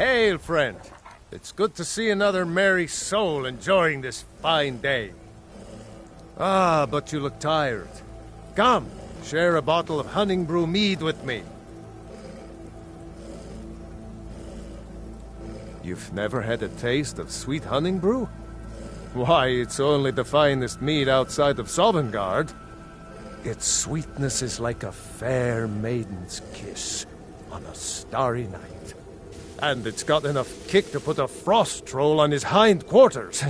Hail, friend. It's good to see another merry soul enjoying this fine day. Ah, but you look tired. Come, share a bottle of hunting brew mead with me. You've never had a taste of sweet hunting brew? Why, it's only the finest mead outside of Sovngarde. Its sweetness is like a fair maiden's kiss on a starry night. And it's got enough kick to put a frost troll on his hind quarters.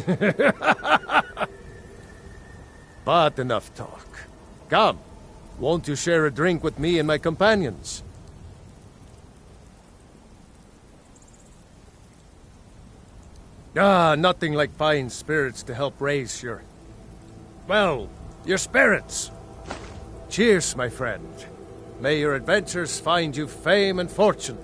But enough talk. Come, won't you share a drink with me and my companions? Ah, nothing like fine spirits to help raise your... well, your spirits. Cheers, my friend. May your adventures find you fame and fortune.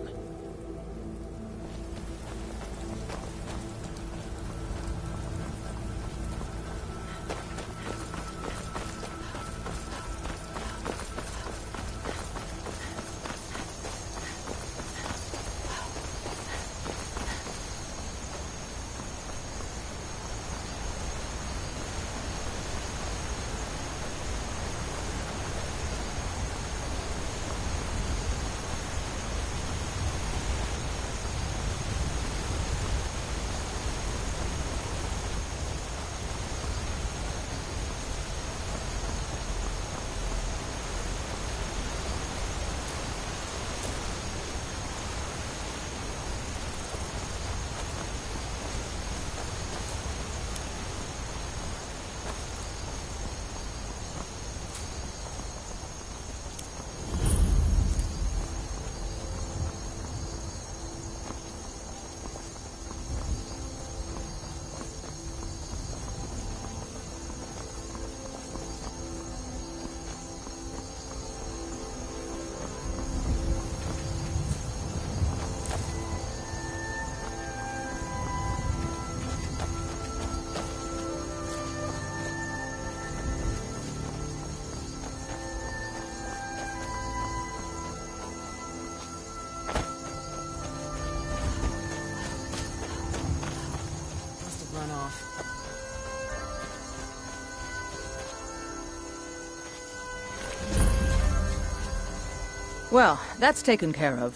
Well, that's taken care of.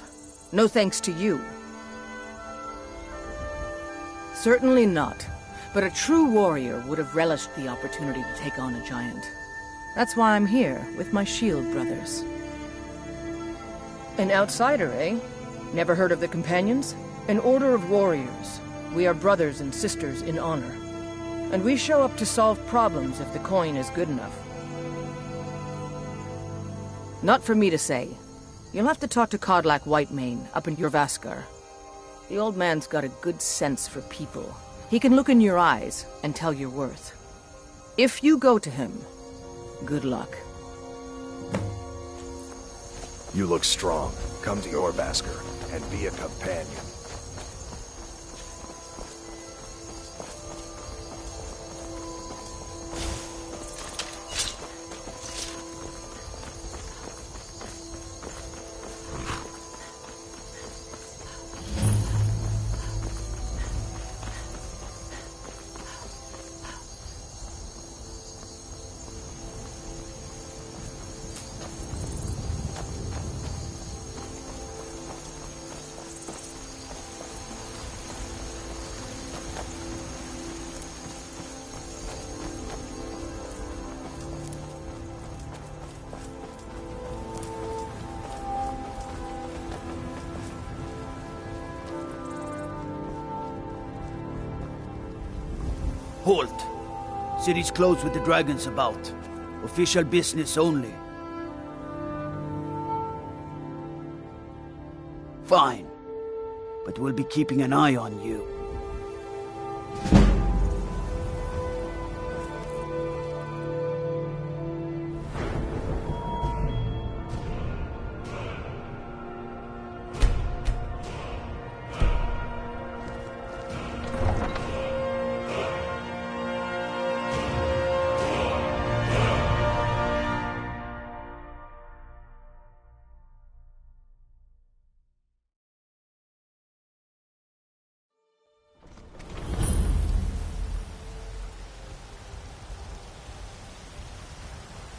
No thanks to you. Certainly not. But a true warrior would have relished the opportunity to take on a giant. That's why I'm here, with my shield brothers. An outsider, eh? Never heard of the Companions? An order of warriors. We are brothers and sisters in honor. And we show up to solve problems if the coin is good enough. Not for me to say. You'll have to talk to Kodlak Whitemane up in Jorvaskar. The old man's got a good sense for people. He can look in your eyes and tell your worth. If you go to him, good luck. You look strong. Come to Jorvaskar and be a companion. Halt! City's closed with the dragons about. Official business only. Fine. But we'll be keeping an eye on you.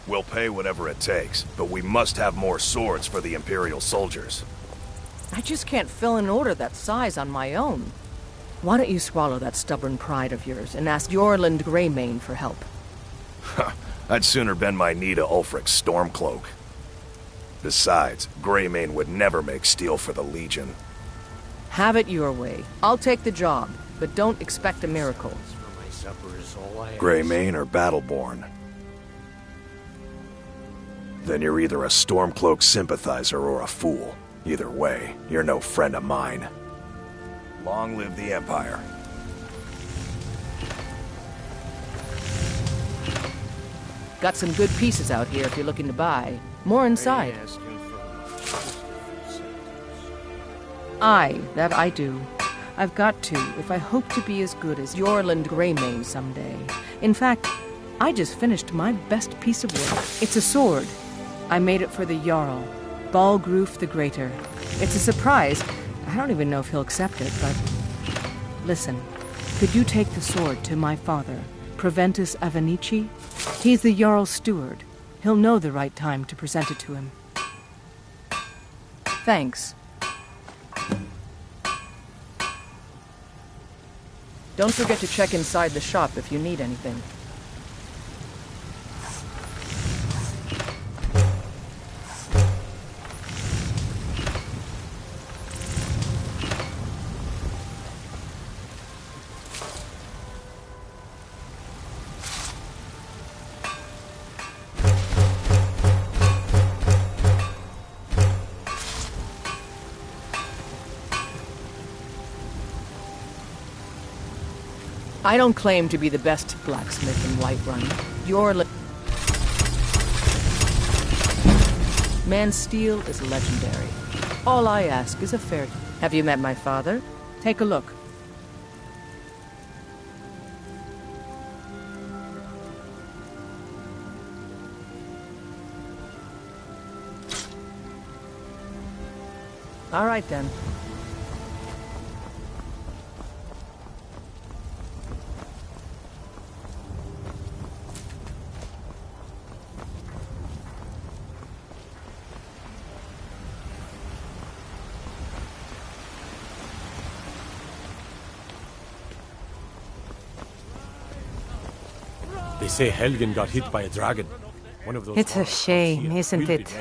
We'll pay whatever it takes, but we must have more swords for the Imperial soldiers. I just can't fill an order that size on my own. Why don't you swallow that stubborn pride of yours and ask Yorland Greymane for help? I'd sooner bend my knee to Ulfric's Stormcloak. Besides, Greymane would never make steel for the Legion. Have it your way. I'll take the job, but don't expect a miracle. Greymane or Battleborn? Then you're either a Stormcloak sympathizer or a fool. Either way, you're no friend of mine. Long live the Empire. Got some good pieces out here if you're looking to buy. More inside. Aye, that I do. I've got to, if I hope to be as good as Yorland Greymane someday. In fact, I just finished my best piece of work. It's a sword. I made it for the Jarl, Balgruf the Greater. It's a surprise. I don't even know if he'll accept it, but... Listen, could you take the sword to my father, Proventus Avenici? He's the Jarl's steward. He'll know the right time to present it to him. Thanks. Don't forget to check inside the shop if you need anything. I don't claim to be the best blacksmith in Whiterun. Man's steel is legendary. All I ask is a fair... Have you met my father? Take a look. All right, then. They say Helgen got hit by a dragon. One of those. It's a shame, isn't it?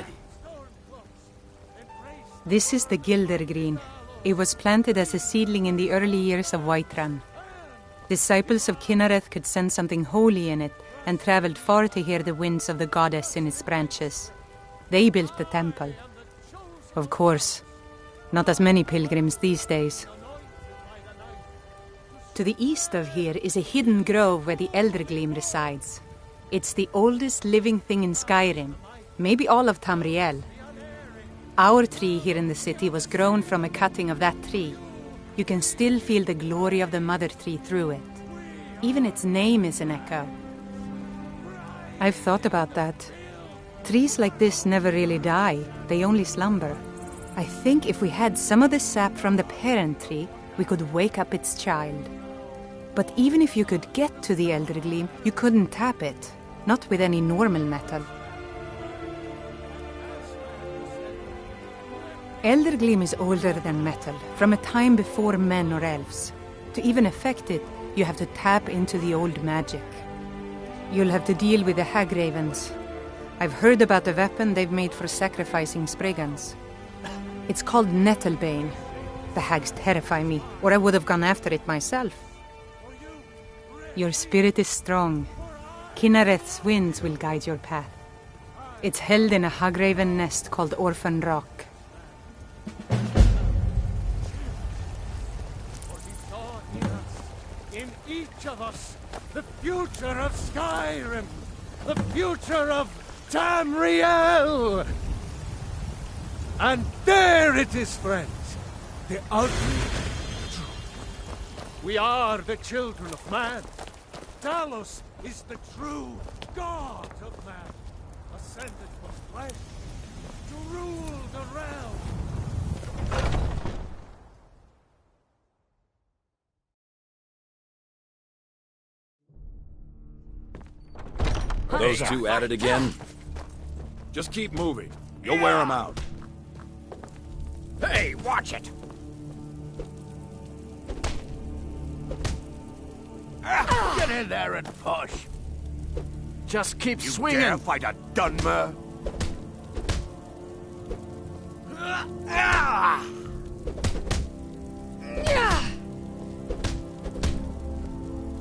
This is the Gildergreen. It was planted as a seedling in the early years of Whiterun. Disciples of Kynareth could sense something holy in it and traveled far to hear the winds of the goddess in its branches. They built the temple. Of course, not as many pilgrims these days. To the east of here is a hidden grove where the Eldergleam resides. It's the oldest living thing in Skyrim, maybe all of Tamriel. Our tree here in the city was grown from a cutting of that tree. You can still feel the glory of the mother tree through it. Even its name is an echo. I've thought about that. Trees like this never really die, they only slumber. I think if we had some of the sap from the parent tree, we could wake up its child. But even if you could get to the Eldergleam, you couldn't tap it. Not with any normal metal. Eldergleam is older than metal, from a time before men or elves. To even affect it, you have to tap into the old magic. You'll have to deal with the Hagravens. I've heard about the weapon they've made for sacrificing Spriggans. It's called Nettlebane. The hags terrify me, or I would have gone after it myself. Your spirit is strong. Kynareth's winds will guide your path. It's held in a Hagraven nest called Orphan Rock. In each of us, the future of Skyrim, the future of Tamriel! And there it is, friends, the ugly truth. We are the children of man. Talos is the true god of man, ascended from flesh to rule the realm. those two at it again? Just keep moving. You'll wear them out. Hey, watch it! Get in there and push! Just keep You swinging. dare fight a Dunmer?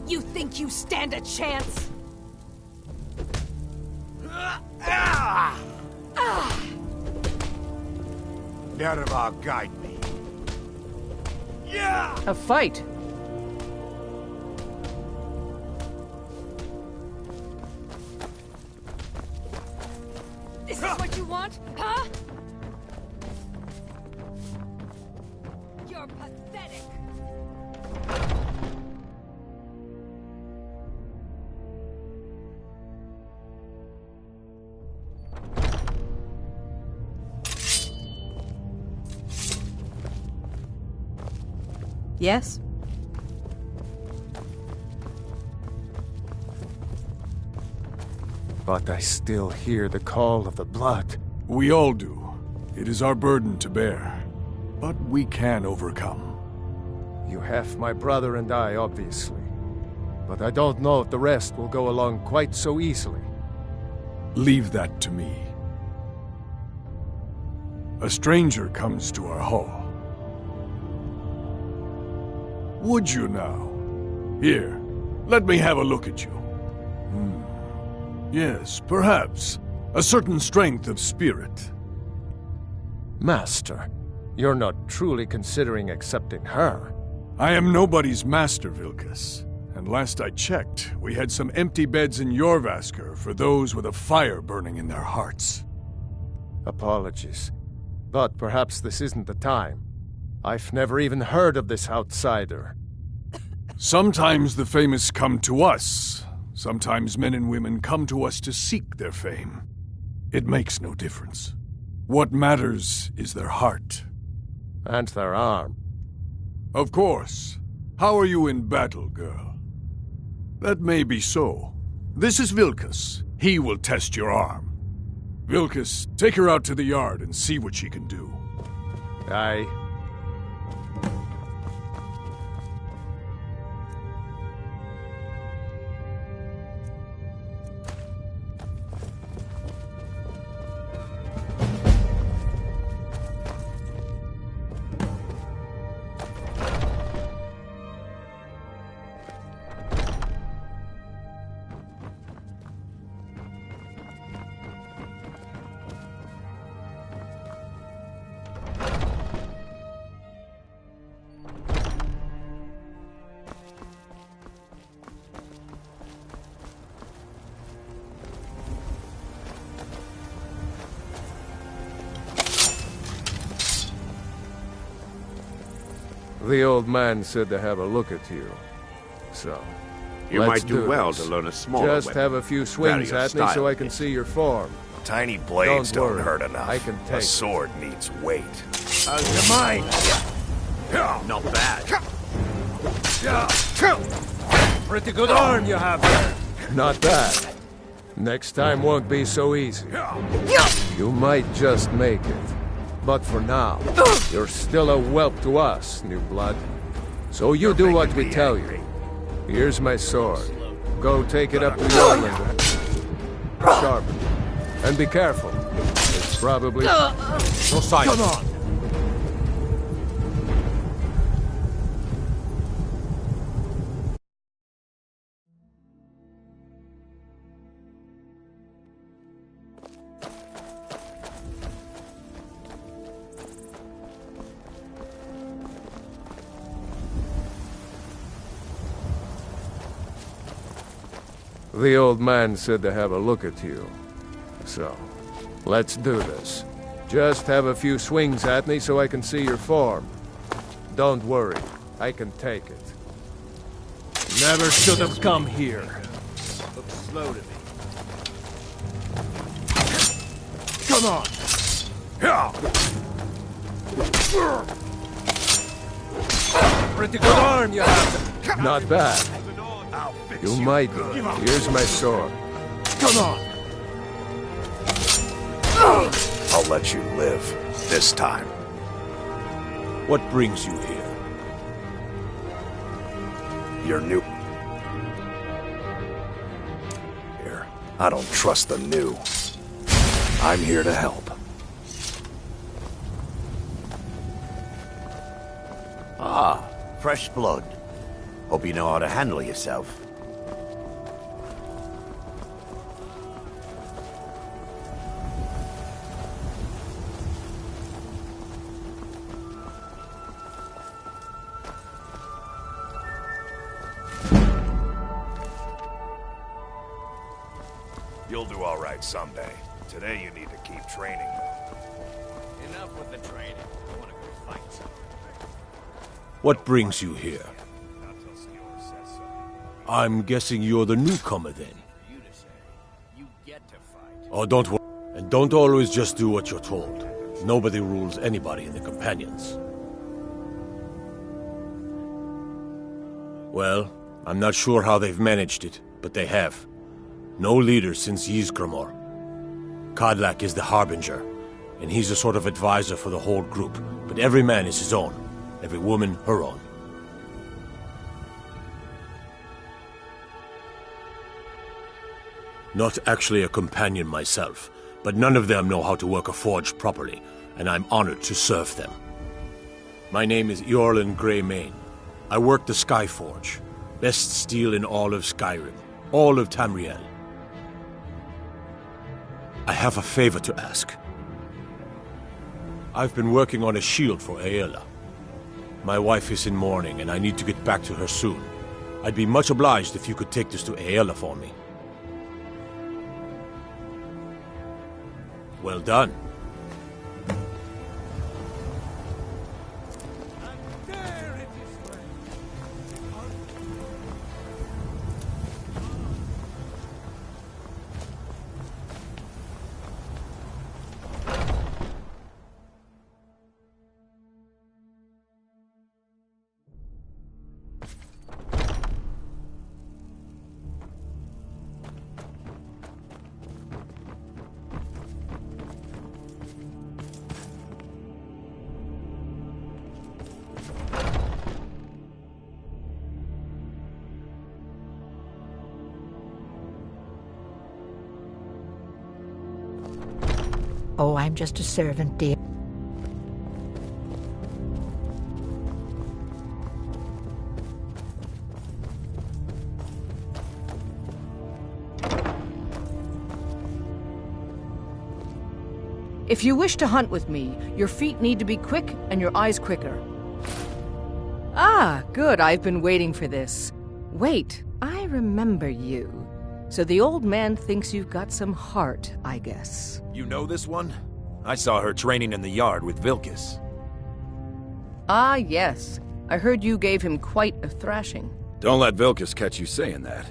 You think you stand a chance? Never guide me. A fight. This is what you want, huh? You're pathetic. Yes? But I still hear the call of the blood. We all do. It is our burden to bear. But we can overcome. You have my brother and I, obviously. But I don't know if the rest will go along quite so easily. Leave that to me. A stranger comes to our hall. Would you now? Here, let me have a look at you. Yes, perhaps. A certain strength of spirit. Master, you're not truly considering accepting her. I am nobody's master, Vilkas. And last I checked, we had some empty beds in Jorvaskr for those with a fire burning in their hearts. Apologies. But perhaps this isn't the time. I've never even heard of this outsider. Sometimes the famous come to us. Sometimes men and women come to us to seek their fame. It makes no difference. What matters is their heart. And their arm. Of course. How are you in battle, girl? That may be so. This is Vilkas. He will test your arm. Vilkas, take her out to the yard and see what she can do. Aye. The old man said to have a look at you. So, You let's might do well this. to learn a smaller Just weapon. have a few swings Vary your at me so style. I can see your form. Tiny blades Don't don't worry. hurt enough. I can A take sword needs weight. How's your mind? Not bad. Pretty good arm you have there. Not bad. Next time won't be so easy. You might just make it. But for now, you're still a whelp to us, new blood. So you do what we tell you. Here's my sword. Go take it up to Yorland and sharpen it. And be careful. It's probably... No sign. Come on! The old man said to have a look at you. So, let's do this. Just have a few swings at me so I can see your form. Don't worry, I can take it. Never should have come here. Looks slow to me. Come on! Pretty good arm you have. Not bad. You might. Here's my sword. Come on! I'll let you live. This time. What brings you here? You're new. Here. I don't trust the new. I'm here to help. Ah, fresh blood. Hope you know how to handle yourself. You'll do all right someday. Today you need to keep training. Enough with the training. I want to go fight. What brings you here? I'm guessing you're the newcomer then. You to say. You get to fight. Oh, don't worry. And don't always just do what you're told. Nobody rules anybody in the Companions. Well, I'm not sure how they've managed it, but they have. No leader since Ysgramor. Kodlak is the Harbinger, and he's a sort of advisor for the whole group, but every man is his own. Every woman, her own. Not actually a companion myself, but none of them know how to work a forge properly, and I'm honored to serve them. My name is Eorlin Greymane. I work the Skyforge. Best steel in all of Skyrim. All of Tamriel. I have a favor to ask. I've been working on a shield for Aela. My wife is in mourning, and I need to get back to her soon. I'd be much obliged if you could take this to Aela for me. Well done. Oh, I'm just a servant, dear. If you wish to hunt with me, your feet need to be quick and your eyes quicker. Ah, good. I've been waiting for this. Wait, I remember you. So the old man thinks you've got some heart, I guess. You know this one? I saw her training in the yard with Vilkas. Ah, yes. I heard you gave him quite a thrashing. Don't let Vilkas catch you saying that.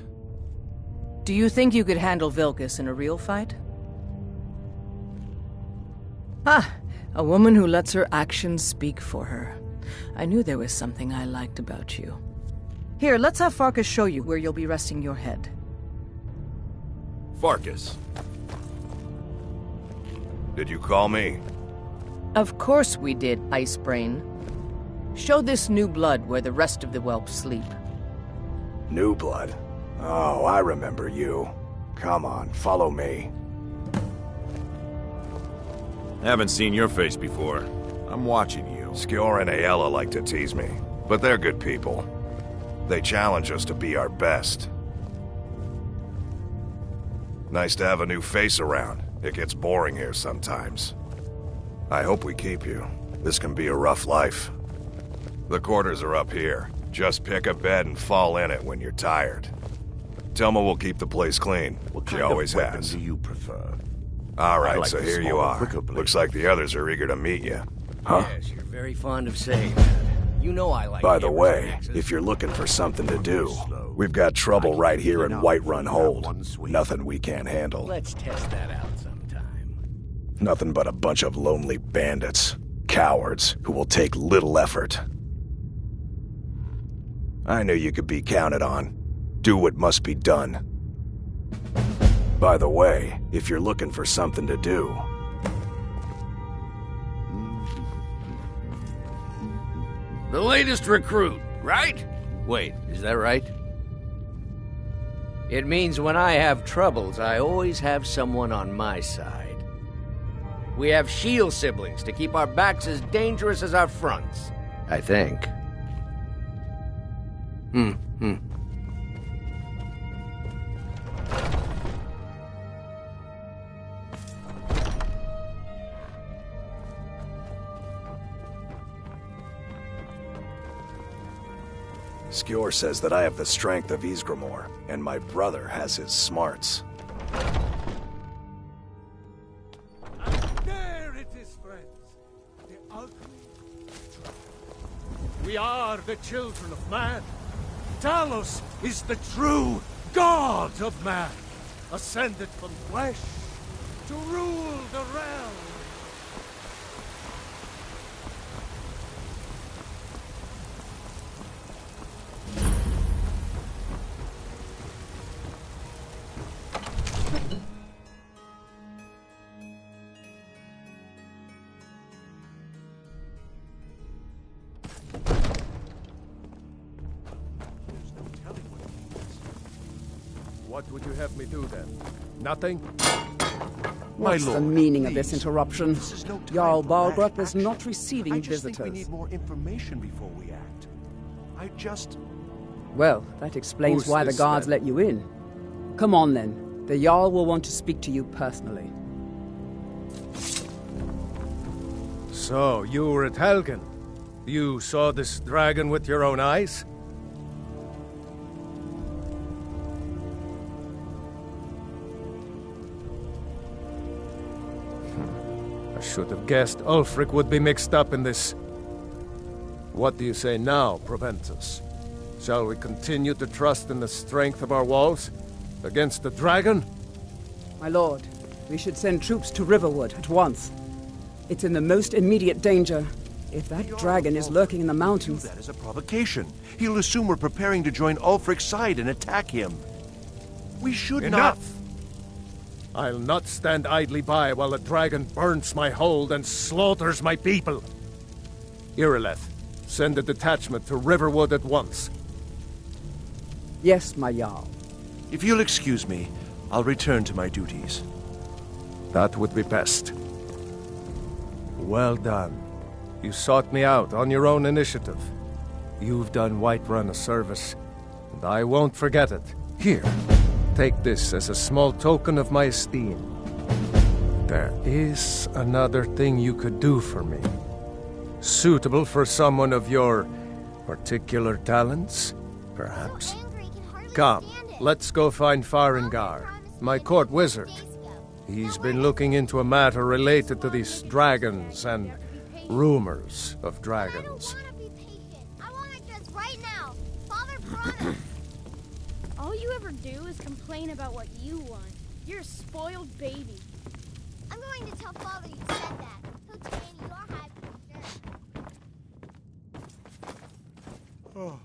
Do you think you could handle Vilkas in a real fight? Ah, a woman who lets her actions speak for her. I knew there was something I liked about you. Here, let's have Farkas show you where you'll be resting your head. Farkas. Did you call me? Of course we did, Icebrain. Show this new blood where the rest of the whelps sleep. New blood? Oh, I remember you. Come on, follow me. Haven't seen your face before. I'm watching you. Skjor and Aela like to tease me, but they're good people. They challenge us to be our best. Nice to have a new face around. It gets boring here sometimes. I hope we keep you. This can be a rough life. The quarters are up here. Just pick a bed and fall in it when you're tired. Telma will keep the place clean. She always has. Do you prefer? Alright, like so the here you smaller, are. quicker blade. Looks like the others are eager to meet you. Huh? Yes, you're very fond of saying that. You know I like By the hammers way, and axes. if you're looking for something to do, we've got trouble right here in Whiterun Hold. Nothing we can't handle. Let's test that out sometime. Nothing but a bunch of lonely bandits. Cowards who will take little effort. I knew you could be counted on. Do what must be done. By the way, if you're looking for something to do... The latest recruit, right? Wait, is that right? It means when I have troubles, I always have someone on my side. We have shield siblings to keep our backs as dangerous as our fronts, I think. Skjor says that I have the strength of Ysgramor, and my brother has his smarts. There it is, friends. The ultimate. We are the children of man. Talos is the true god of man, ascended from flesh to rule the realm. What would you have me do then? Nothing? What's the meaning of this interruption? Jarl Balgruth is not receiving visitors. I just think we need more information before we act. Well, that explains why the guards let you in. Come on then. The Jarl will want to speak to you personally. So, you were at Helgen. You saw this dragon with your own eyes? I should have guessed Ulfric would be mixed up in this. What do you say now, Proventus? Shall we continue to trust in the strength of our walls? Against the dragon? My lord, we should send troops to Riverwood at once. It's in the most immediate danger. If that dragon is lurking in the mountains... That is a provocation. He'll assume we're preparing to join Ulfric's side and attack him. We should Enough! I'll not stand idly by while the dragon burns my hold and slaughters my people. Irileth, send a detachment to Riverwood at once. Yes, my Jarl. If you'll excuse me, I'll return to my duties. That would be best. Well done. You sought me out on your own initiative. You've done Whiterun a service, and I won't forget it. Here, take this as a small token of my esteem. There is another thing you could do for me. Suitable for someone of your particular talents, perhaps. Come, let's go find Farengar, my court wizard. He's been looking into a matter related to these dragons and rumors of dragons. I want it just right now. Father promised. All you ever do is complain about what you want. You're a spoiled baby. I'm going to tell Father you said that. He'll train your high future.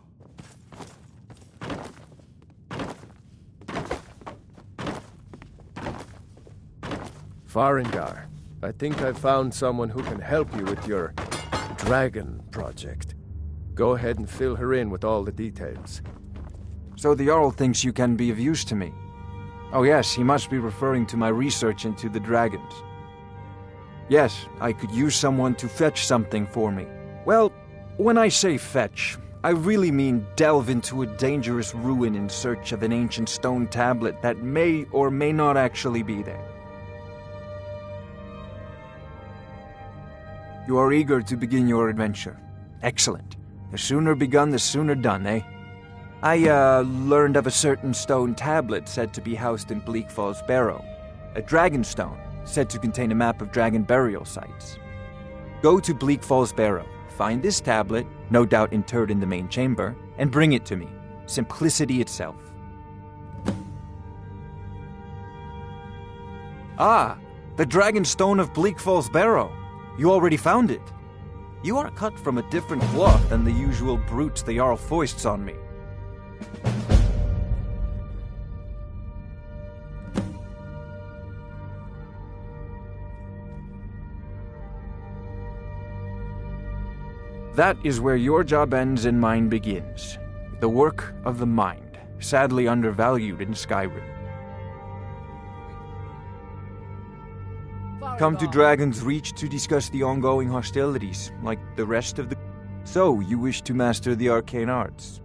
Farengar, I think I've found someone who can help you with your dragon project. Go ahead and fill her in with all the details. So the Jarl thinks you can be of use to me. Oh yes, he must be referring to my research into the dragons. Yes, I could use someone to fetch something for me. Well, when I say fetch, I really mean delve into a dangerous ruin in search of an ancient stone tablet that may or may not actually be there. You are eager to begin your adventure. Excellent. The sooner begun, the sooner done, eh? I learned of a certain stone tablet said to be housed in Bleak Falls Barrow. A dragon stone, said to contain a map of dragon burial sites. Go to Bleak Falls Barrow, find this tablet, no doubt interred in the main chamber, and bring it to me. Simplicity itself. Ah, the dragon stone of Bleak Falls Barrow. You already found it. You are cut from a different cloth than the usual brutes the Jarl foists on me. That is where your job ends and mine begins. The work of the mind, sadly undervalued in Skyrim. Come to Dragon's Reach to discuss the ongoing hostilities, like the rest of the... So, you wish to master the arcane arts?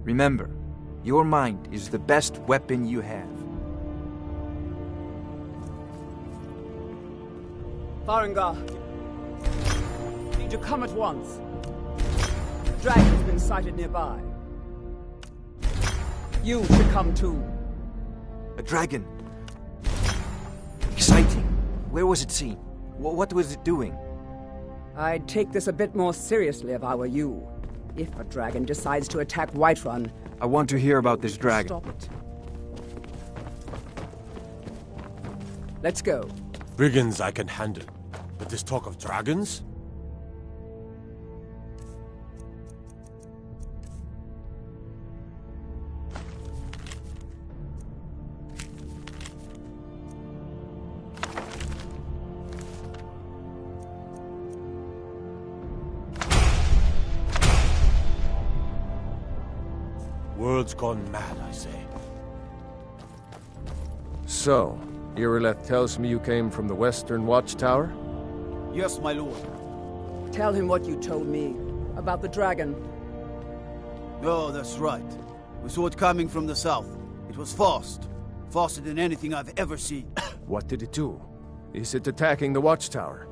Remember, your mind is the best weapon you have. Farengar, need to come at once. The dragon has been sighted nearby. You should come too. A dragon. Exciting. Where was it seen? What was it doing? I'd take this a bit more seriously if I were you. If a dragon decides to attack Whiterun... I want to hear about this dragon. Stop it. Let's go. Brigands I can handle, but this talk of dragons? World's gone mad, I say. So, Irileth tells me you came from the Western Watchtower? Yes, my lord. Tell him what you told me about the dragon. Oh, that's right. We saw it coming from the south. It was fast. Faster than anything I've ever seen. What did it do? Is it attacking the Watchtower?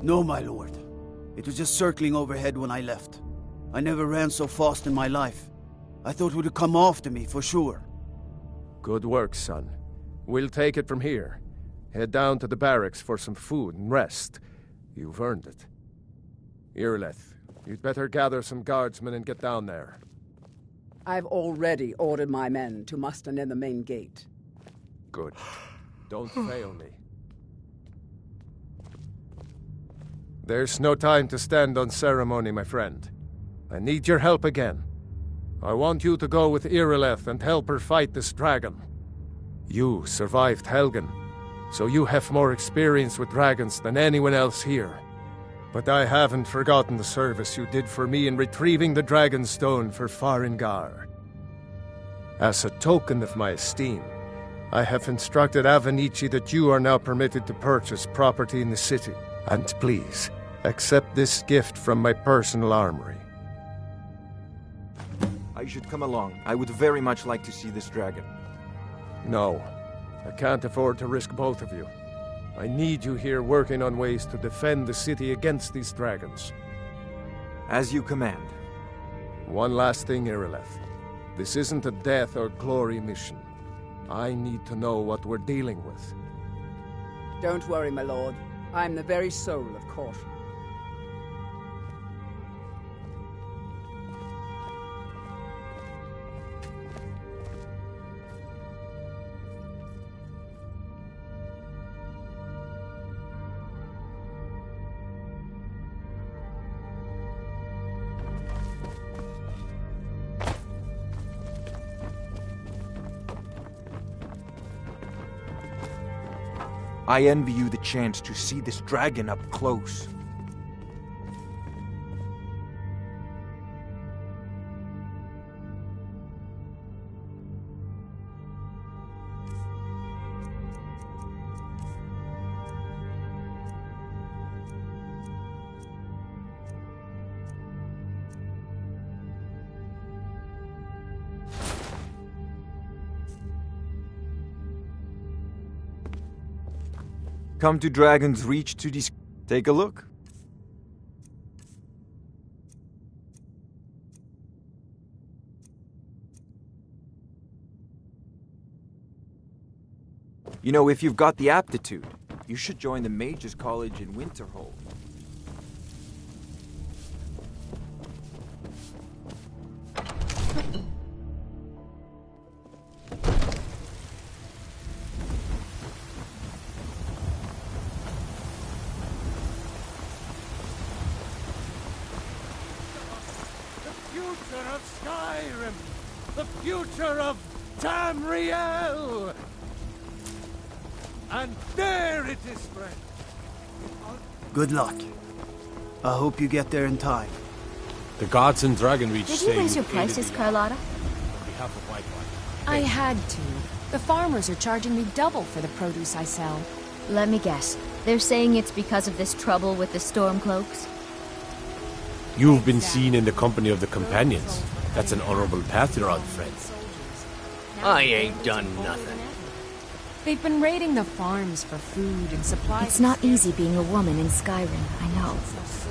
No, my lord. It was just circling overhead when I left. I never ran so fast in my life. I thought it would come after me, for sure. Good work, son. We'll take it from here. Head down to the barracks for some food and rest. You've earned it. Irileth, you'd better gather some guardsmen and get down there. I've already ordered my men to muster near the main gate. Good. Don't fail me. There's no time to stand on ceremony, my friend. I need your help again. I want you to go with Irileth and help her fight this dragon. You survived Helgen, so you have more experience with dragons than anyone else here. But I haven't forgotten the service you did for me in retrieving the Dragon Stone for Farengar. As a token of my esteem, I have instructed Avenici that you are now permitted to purchase property in the city. And please, accept this gift from my personal armory. I should come along. I would very much like to see this dragon. No, I can't afford to risk both of you. I need you here working on ways to defend the city against these dragons. As you command. One last thing, Irileth. This isn't a death or glory mission. I need to know what we're dealing with. Don't worry, my lord. I'm the very soul of caution. I envy you the chance to see this dragon up close. Come to Dragon's Reach to take a look. You know, if you've got the aptitude, you should join the Mages College in Winterhold. Future of Skyrim! The future of Tamriel! And there it is, friend! Good luck. I hope you get there in time. The gods in Dragonreach Did say you raise your aided prices, me Carlotta? on behalf of Whitewater. I had to. The farmers are charging me double for the produce I sell. Let me guess. They're saying it's because of this trouble with the Stormcloaks? You've been seen in the company of the companions. That's an honorable path you're on, friend. I ain't done nothing. They've been raiding the farms for food and supplies. It's not easy being a woman in Skyrim, I know.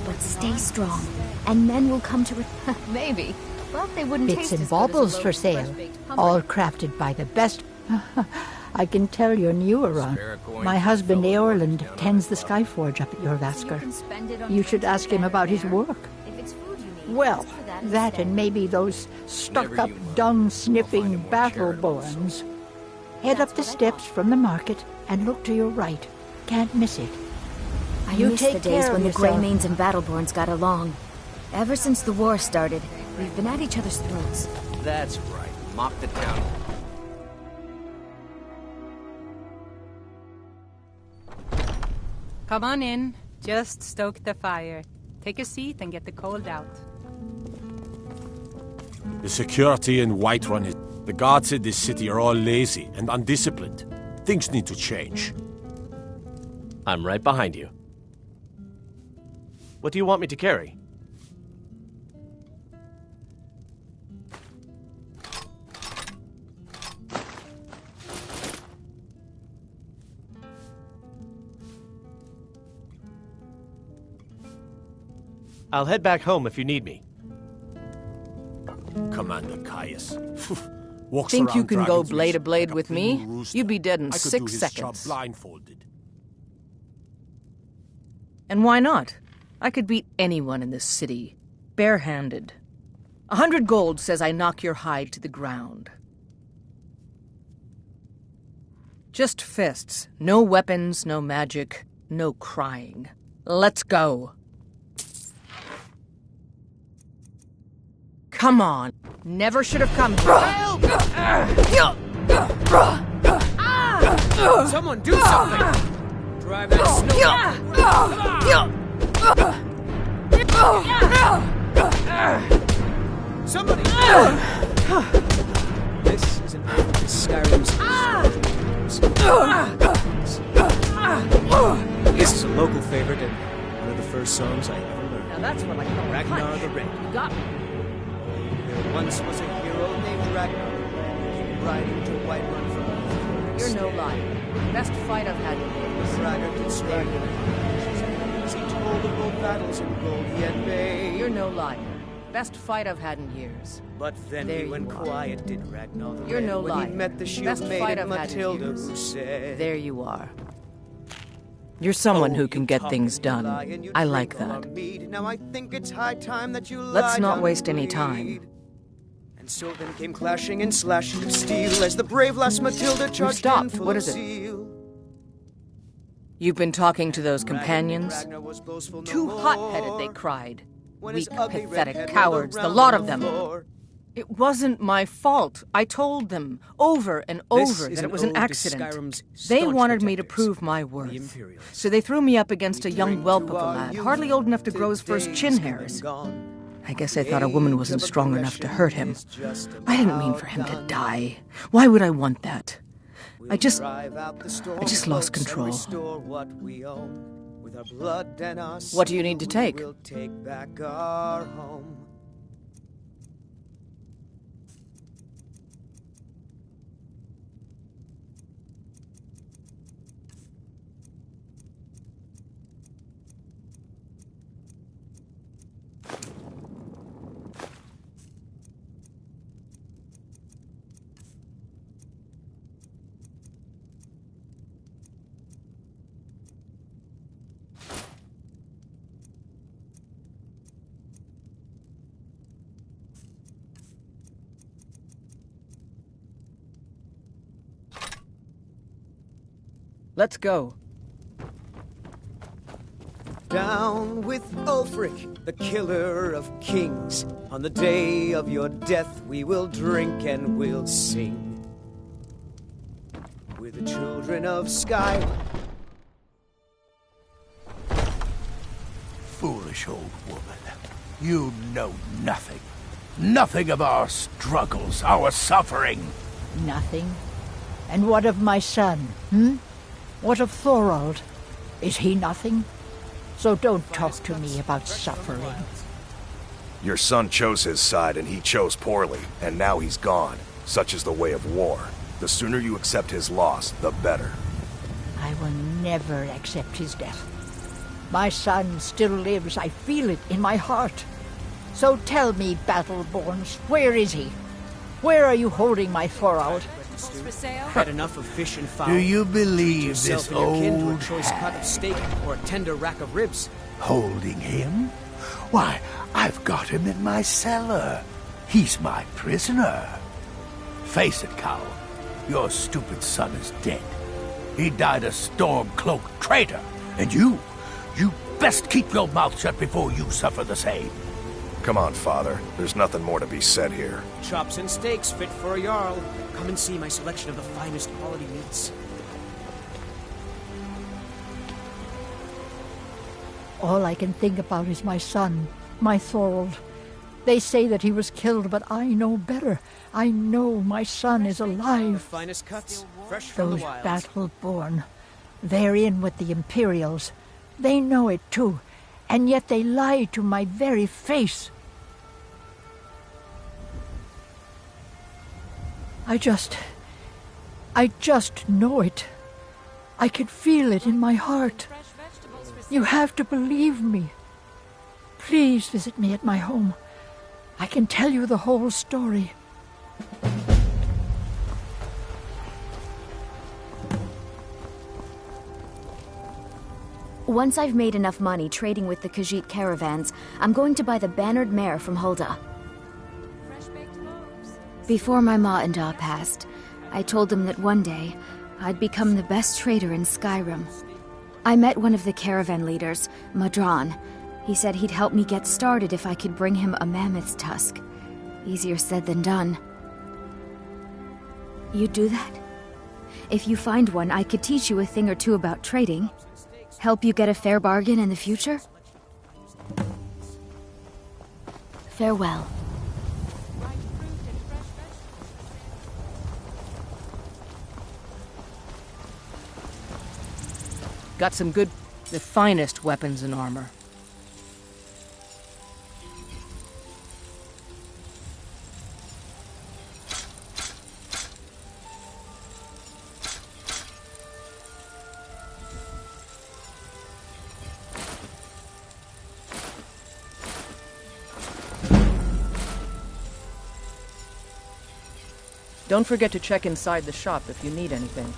But stay strong, and men will come to it. Maybe. Well, they wouldn't Bits taste and as good as a baubles loaf for of sale, fresh-baked all pumpkin. crafted by the best. I can tell you're new around. My husband Eorland tends the Skyforge up at your Vasker. You should ask him about his work. Well, that and maybe those stuck-up, dung-sniffing battle-borns. Head up the steps from the market and look to your right. Can't miss it. I You miss take the days care when of the yourself. Greymanes and Battleborns got along. Ever since the war started, we've been at each other's throats. That's right. Mop the town. Come on in. Just stoke the fire. Take a seat and get the cold out. The security in Whiterun is... The guards in this city are all lazy and undisciplined. Things need to change. I'm right behind you. What do you want me to carry? I'll head back home if you need me. Commander Caius. Walks Think you around can go Dragon's blade to Reach blade like a with me? fleeing rooster. You'd be dead in I could 6 do his job seconds. blindfolded. And why not? I could beat anyone in this city, barehanded. 100 gold says I knock your hide to the ground. Just fists. No weapons, no magic, no crying. Let's go. Come on. Never should have come. Someone do something! Drive that snow! Somebody! This is an ode to Skyrim's This is a local favorite and one of the first songs I ever learned. Now that's what I call a Ragnar punch. the Red. You got me. There once was a hero named Ragnar. He came riding to Whiterun from the You're no liar. Best fight I've had in Braggart and Swagger. As he told of old battles and gold he had made. You're no liar. Best fight I've had in years. But then There he went you are. quiet, did Ragnar the You're Red, no when liar. he met the shield Best fight maiden I've had in Matilda, years. who said, There you are. You're someone who can get things done. I like that. Now I think it's high time that you Let's lie not down waste and any bleed." time. And so then came clashing and slashing of steel as the brave lass Matilda You've charged in stopped. full What of is it? zeal. You've been talking to those companions? Ragnar was boastful no Too more. hot-headed, they cried. When Weak, his ugly pathetic redhead cowards, rolled the around lot on of the them. floor. It wasn't my fault. I told them over and This over is that an it was an ode to accident. Skyrim's They staunch wanted me to protectors, prove my the worth. Imperials. So they threw me up against a young Drink whelp to of a our lad, youth, hardly old enough to grow his the first days chin come hairs. and gone. I guess they thought a woman wasn't Age of strong enough to aggression hurt him. is just I didn't mean for him about to done. die. Why would I want that? We'll I just drive out the I just lost storm cloaks and control. restore what we own. With our blood and our What do you need to soul, take? We'll take back our home. Let's go. Down with Ulfric, the killer of kings. On the day of your death, we will drink and we'll sing. We're the children of Skyrim. Foolish old woman. You know nothing. Nothing of our struggles, our suffering. Nothing? And what of my son, What of Thorald? Is he nothing? So don't talk to me about suffering. Your son chose his side and he chose poorly, and now he's gone. Such is the way of war. The sooner you accept his loss, the better. I will never accept his death. My son still lives, I feel it in my heart. So tell me, Battleborns, where is he? Where are you holding my Thorald? Had enough of fish and fowl? Do you believe Treat yourself this and your kin to a old choice cut of steak or a tender rack of ribs? Holding him? Why, I've got him in my cellar. He's my prisoner. Face it, Cow. Your stupid son is dead. He died a storm-cloaked traitor. And you best keep your mouth shut before you suffer the same. Come on, Father. There's nothing more to be said here. Chops and steaks fit for a Jarl. Come and see my selection of the finest quality meats. All I can think about is my son, my Thorald. They say that he was killed, but I know better. I know my son is alive. Finest cuts, fresh from Those the wilds. Battleborn, they're in with the Imperials. They know it too, and yet they lie to my very face. I just know it. I can feel it in my heart. You have to believe me. Please visit me at my home. I can tell you the whole story. Once I've made enough money trading with the Khajiit caravans, I'm going to buy the bannered mare from Hulda. Before my ma and Da passed, I told them that one day I'd become the best trader in Skyrim. I met one of the caravan leaders, Madran. He said he'd help me get started if I could bring him a mammoth's tusk. Easier said than done. You'd do that? If you find one, I could teach you a thing or two about trading. Help you get a fair bargain in the future? Farewell. Got some good, the finest weapons and armor. Don't forget to check inside the shop if you need anything.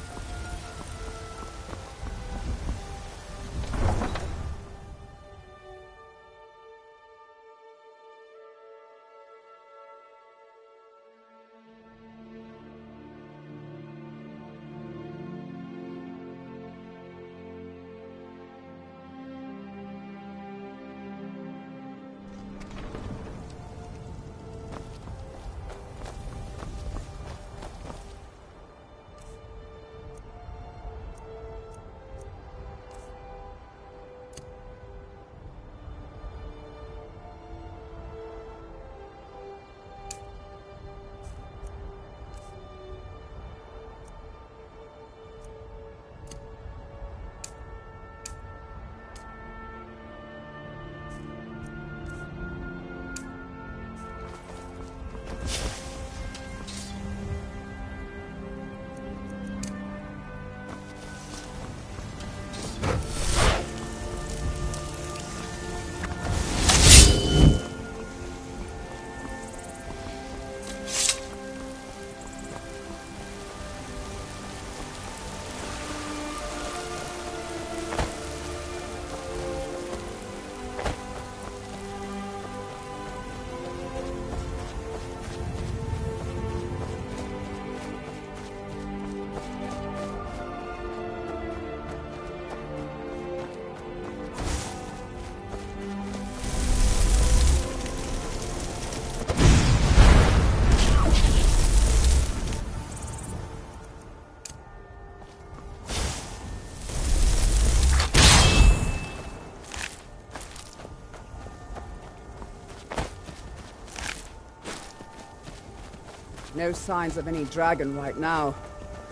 No signs of any dragon right now,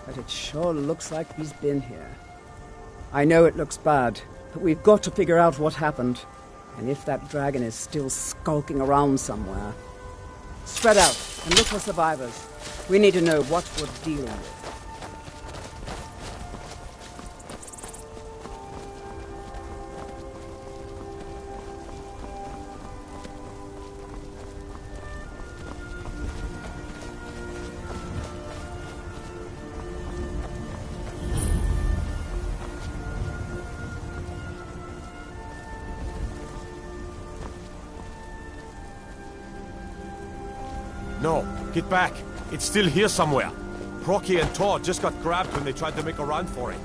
but it sure looks like he's been here. I know it looks bad, but we've got to figure out what happened. And if that dragon is still skulking around somewhere. Spread out and look for survivors. We need to know what we're dealing with. No, get back. It's still here somewhere. Procky and Tor just got grabbed when they tried to make a run for it.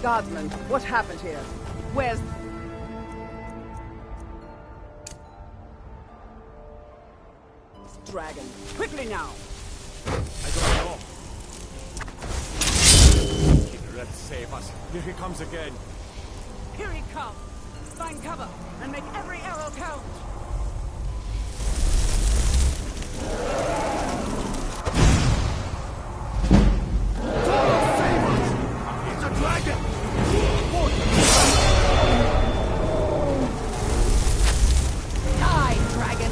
Guardsman, what happened here? Where's... this dragon? Quickly now! I don't know. Let's save us. Here he comes again. Here he comes! Find cover and make every arrow count! It's a dragon! Die, dragon!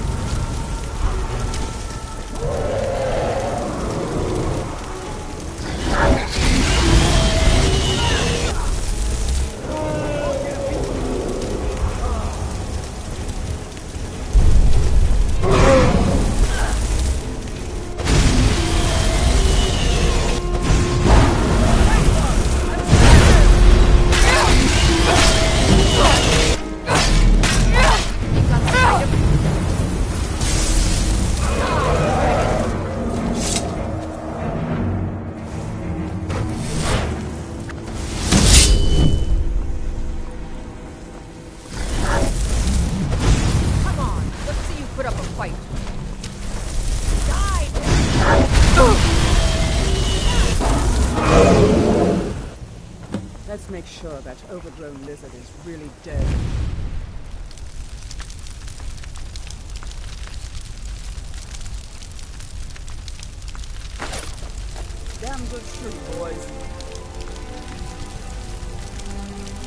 Let's make sure that overgrown lizard is really dead. Damn good shoot, boys.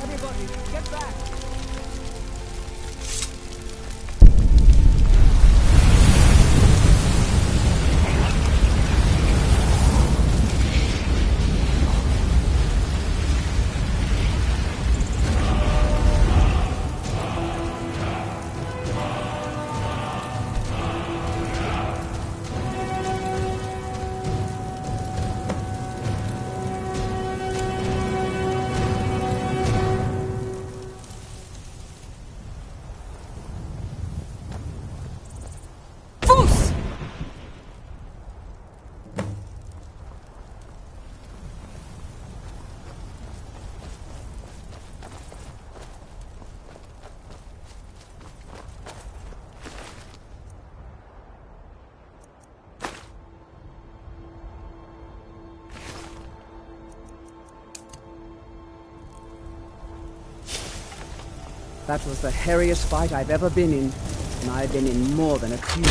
Everybody, get back! That was the hairiest fight I've ever been in, and I've been in more than a few.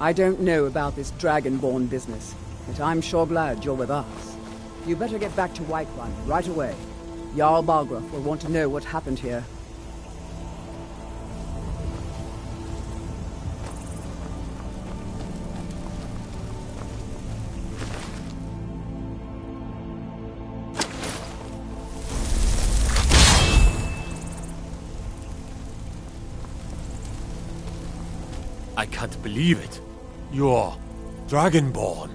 I don't know about this dragonborn business, but I'm sure glad you're with us. You better get back to Whiterun right away. Jarl Balgruuf will want to know what happened here. I can't believe it. You're Dragonborn.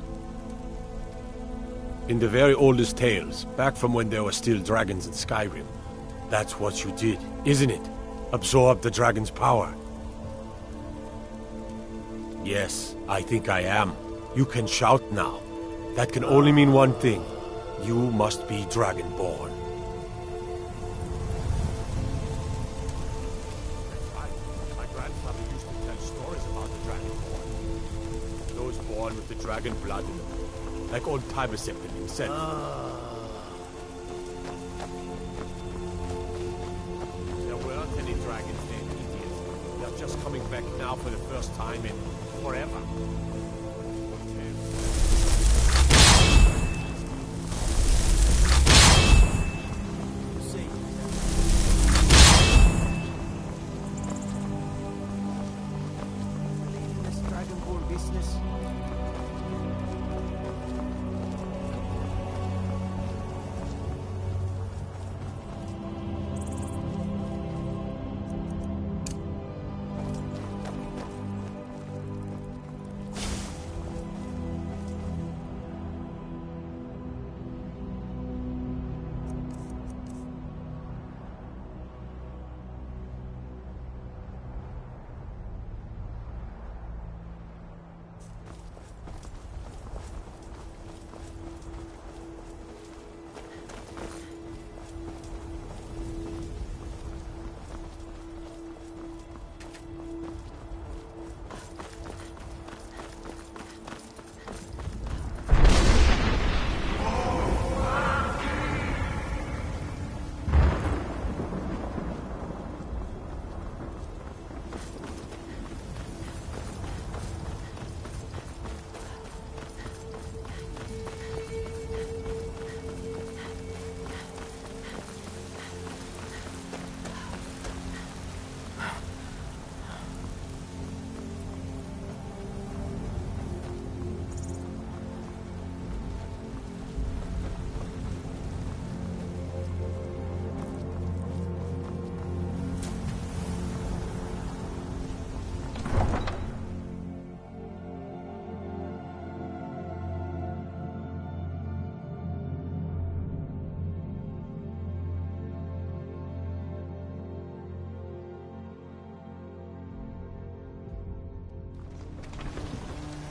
In the very oldest tales, back from when there were still dragons in Skyrim, that's what you did, isn't it? Absorb the dragon's power. Yes, I think I am. You can shout now. That can only mean one thing. You must be Dragonborn. With the dragon blood in them, like old Tybeseptin himself. There weren't any dragons then, idiots. They're just coming back now for the first time in forever. business.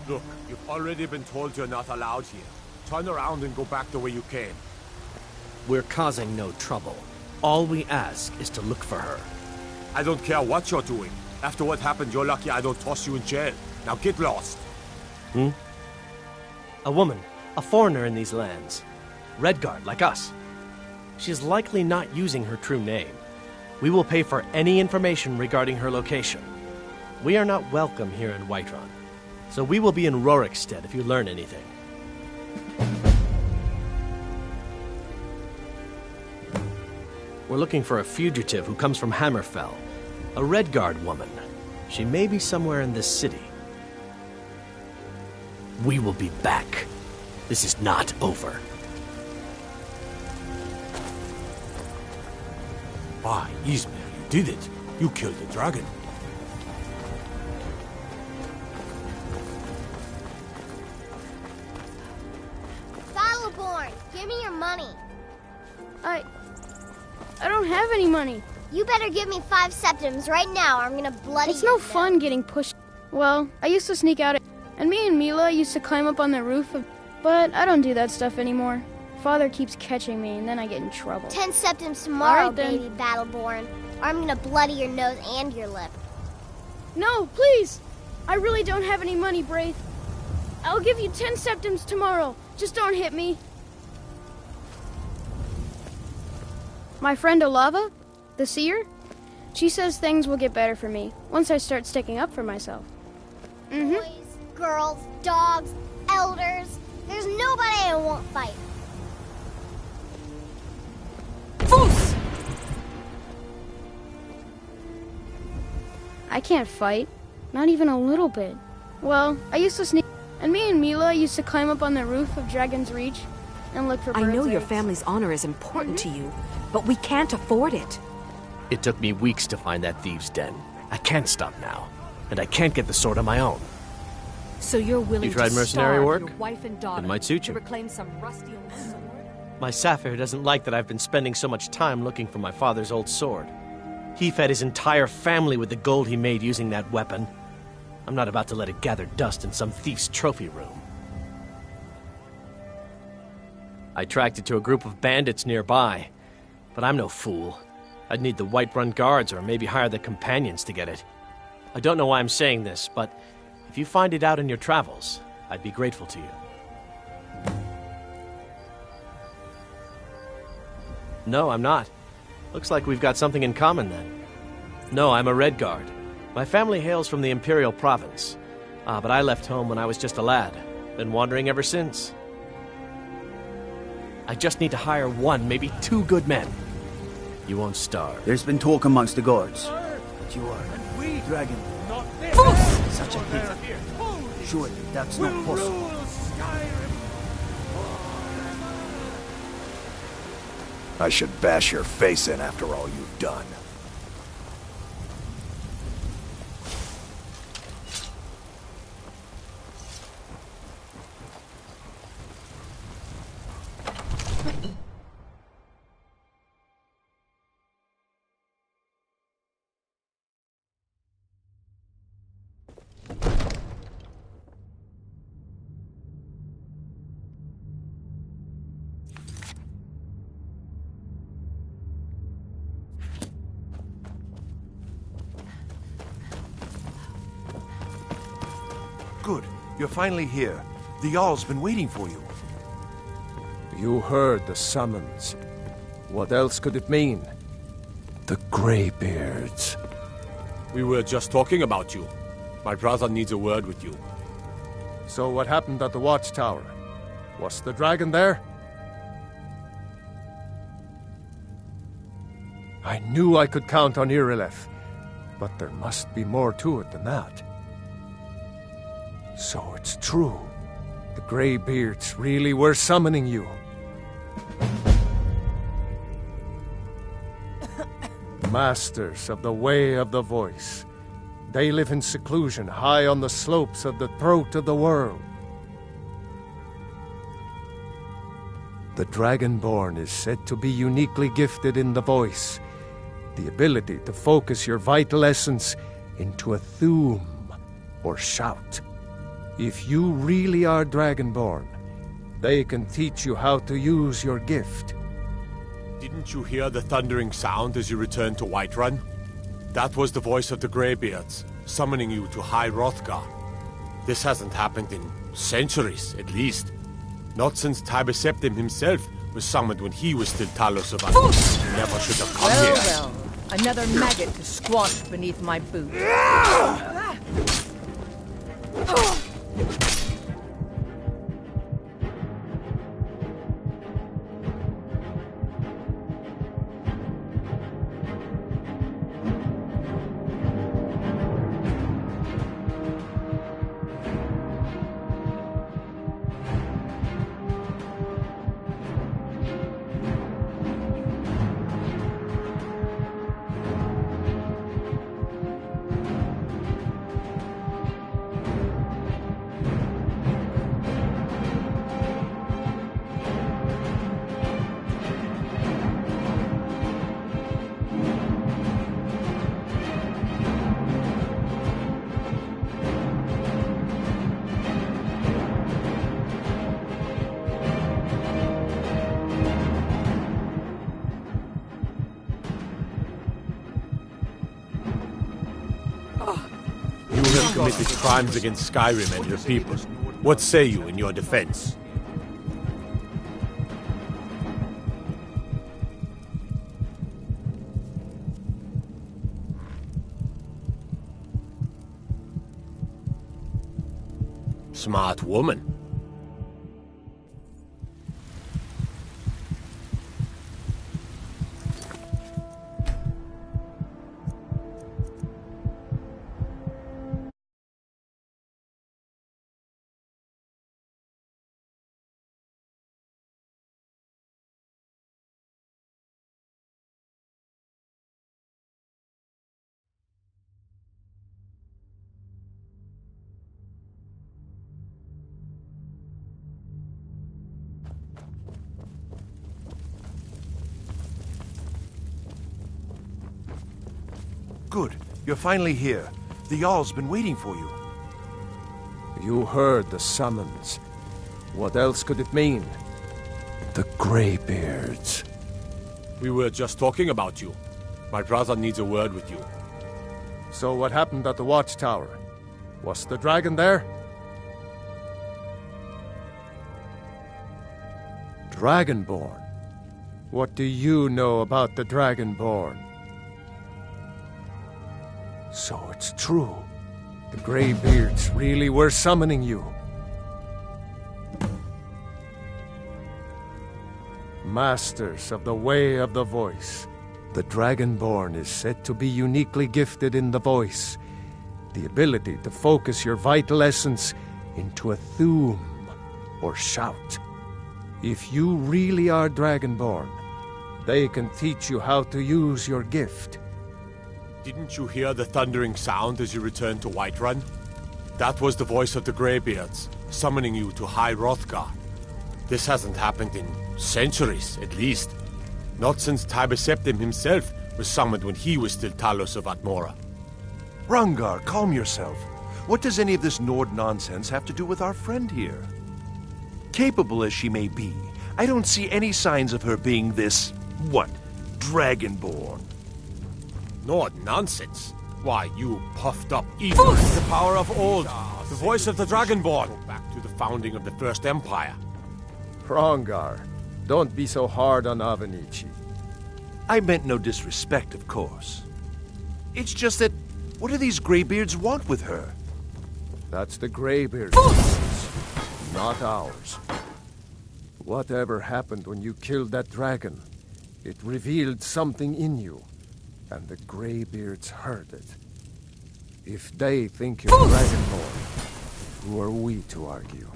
Look, you've already been told you're not allowed here. Turn around and go back the way you came. We're causing no trouble. All we ask is to look for her. I don't care what you're doing. After what happened, you're lucky I don't toss you in jail. Now get lost. A woman, a foreigner in these lands. Redguard, like us. She's likely not using her true name. We will pay for any information regarding her location. We are not welcome here in Whiterun, so we will be in Rorikstead if you learn anything. We're looking for a fugitive who comes from Hammerfell. A Redguard woman. She may be somewhere in this city. We will be back. This is not over. Why, Ismail, you did it. You killed the dragon. Battleborn, give me your money. I don't have any money. You better give me 5 septims right now or I'm gonna bloody It's no fun getting pushed. Well, I used to sneak out, and me and Mila used to climb up on the roof of... But I don't do that stuff anymore. Father keeps catching me, and then I get in trouble. 10 septims tomorrow, All right, then. baby Battleborn. Or I'm gonna bloody your nose and your lip. No, please! I really don't have any money, Braith. I'll give you 10 septims tomorrow. Just don't hit me. My friend Olava, the seer, she says things will get better for me once I start sticking up for myself. Boys, girls, dogs, elders. There's nobody I won't fight. Foos! I can't fight. Not even a little bit. Well, I used to sneak, and me and Mila used to climb up on the roof of Dragon's Reach and look for birds' I know your eggs. family's honor is important to you, but we can't afford it. It took me weeks to find that thieves' den. I can't stop now, and I can't get the sword on my own. So you're willing You tried to mercenary starve work? your wife and daughter It might suit to you. reclaim some rusty old sword? My Saphir doesn't like that I've been spending so much time looking for my father's old sword. He fed his entire family with the gold he made using that weapon. I'm not about to let it gather dust in some thief's trophy room. I tracked it to a group of bandits nearby, but I'm no fool. I'd need the Whiterun guards or maybe hire the companions to get it. I don't know why I'm saying this, but if you find it out in your travels, I'd be grateful to you. No, I'm not. Looks like we've got something in common then. No, I'm a Redguard. My family hails from the Imperial Province. But I left home when I was just a lad. Been wandering ever since. I just need to hire 1, maybe 2 good men. You won't starve. There's been talk amongst the guards that you are a dragon Such a pity. Surely that's not possible. I should bash your face in after all you've done. Good. You're finally here. The Jarl's been waiting for you. You heard the summons. What else could it mean? The Greybeards. We were just talking about you. My brother needs a word with you. So what happened at the watchtower? Was the dragon there? I knew I could count on Irileth, but there must be more to it than that. So it's true. The Greybeards really were summoning you. Masters of the Way of the Voice. They live in seclusion high on the slopes of the throat of the world. The Dragonborn is said to be uniquely gifted in the voice, the ability to focus your vital essence into a thume or shout. If you really are Dragonborn, they can teach you how to use your gift. Didn't you hear the thundering sound as you returned to Whiterun? That was the voice of the Greybeards, summoning you to High Hrothgar. This hasn't happened in centuries, at least. Not since Tiber Septim himself was summoned when he was still Talos of He never should have come here. Well, another maggot to squash beneath my boot. You have committed crimes against Skyrim and your people. What say you in your defense? Smart woman. Good. You're finally here. The Jarl's been waiting for you. You heard the summons. What else could it mean? The Greybeards. We were just talking about you. My brother needs a word with you. So what happened at the watchtower? Was the dragon there? Dragonborn? What do you know about the Dragonborn? So it's true. The Greybeards really were summoning you. Masters of the Way of the Voice. The Dragonborn is said to be uniquely gifted in the voice, The ability to focus your vital essence into a thum, or shout. If you really are Dragonborn, they can teach you how to use your gift. Didn't you hear the thundering sound as you returned to Whiterun? That was the voice of the Greybeards, summoning you to High Hrothgar. This hasn't happened in centuries, at least. Not since Tiber Septim himself was summoned when he was still Talos of Atmora. Rungar, calm yourself. What does any of this Nord nonsense have to do with our friend here? Capable as she may be, I don't see any signs of her being this, Dragonborn. Nord nonsense? Why, you puffed up evil is the power of old, the voice of the Dragonborn. Back to the founding of the First Empire. Hrongar, don't be so hard on Avenici. I meant no disrespect, of course. It's just that, what do these Greybeards want with her? That's the Greybeards' business, not ours. Whatever happened when you killed that dragon, it revealed something in you, and the Greybeards heard it. If they think you're Dragonborn, who are we to argue?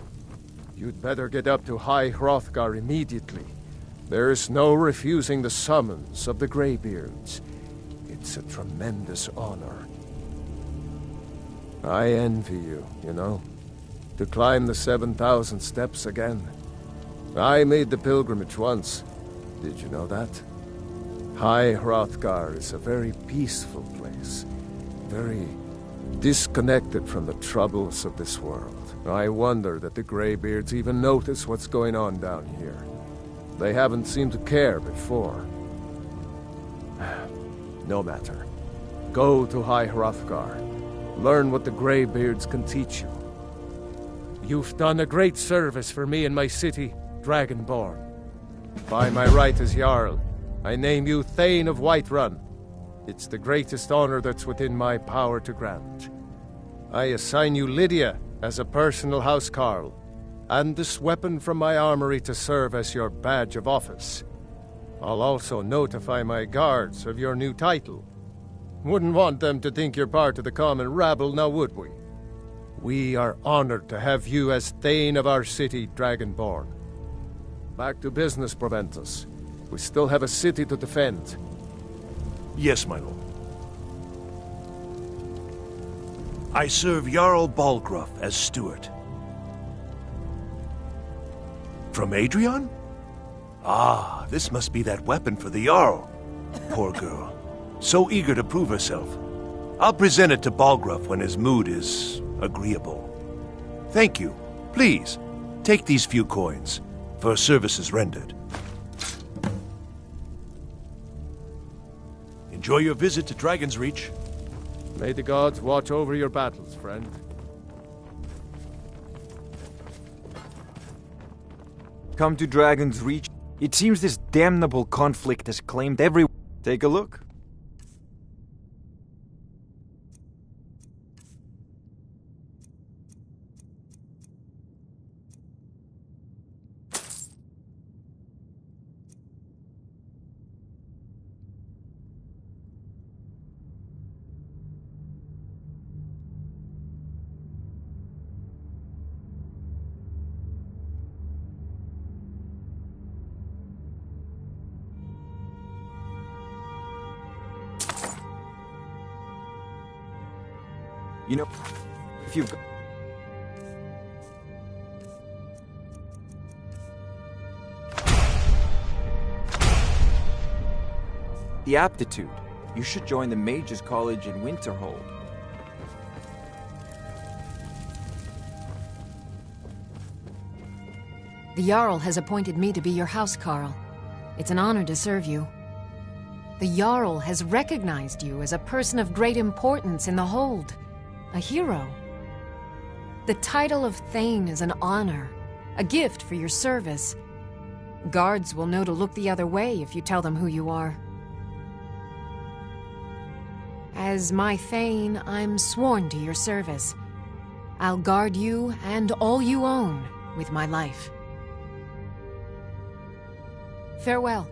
You'd better get up to High Hrothgar immediately. There's no refusing the summons of the Greybeards. It's a tremendous honor. I envy you, you know, to climb the 7,000 steps again. I made the pilgrimage once. Did you know that? High Hrothgar is a very peaceful place, very disconnected from the troubles of this world. I wonder that the Greybeards even notice what's going on down here. They haven't seemed to care before. No matter. Go to High Hrothgar. Learn what the Greybeards can teach you. You've done a great service for me and my city, Dragonborn. By my right as Jarl, I name you Thane of Whiterun. It's the greatest honor that's within my power to grant. I assign you Lydia as a personal housecarl, and this weapon from my armory to serve as your badge of office. I'll also notify my guards of your new title. Wouldn't want them to think you're part of the common rabble, now would we? We are honored to have you as Thane of our city, Dragonborn. Back to business, Proventus. We still have a city to defend. Yes, my lord. I serve Jarl Balgruuf as steward. From Adrian? Ah, this must be that weapon for the Jarl. Poor girl. So eager to prove herself. I'll present it to Balgruuf when his mood is agreeable. Thank you. Please, take these few coins for services rendered. Enjoy your visit to Dragon's Reach. May the gods watch over your battles, friend. Come to Dragon's Reach. It seems this damnable conflict has claimed every... Take a look. You know, if you've... The aptitude. You should join the Mages College in Winterhold. The Jarl has appointed me to be your housecarl. It's an honor to serve you. The Jarl has recognized you as a person of great importance in the Hold. A hero. The title of Thane is an honor, a gift for your service. Guards will know to look the other way if you tell them who you are. As my Thane, I'm sworn to your service. I'll guard you and all you own with my life. Farewell.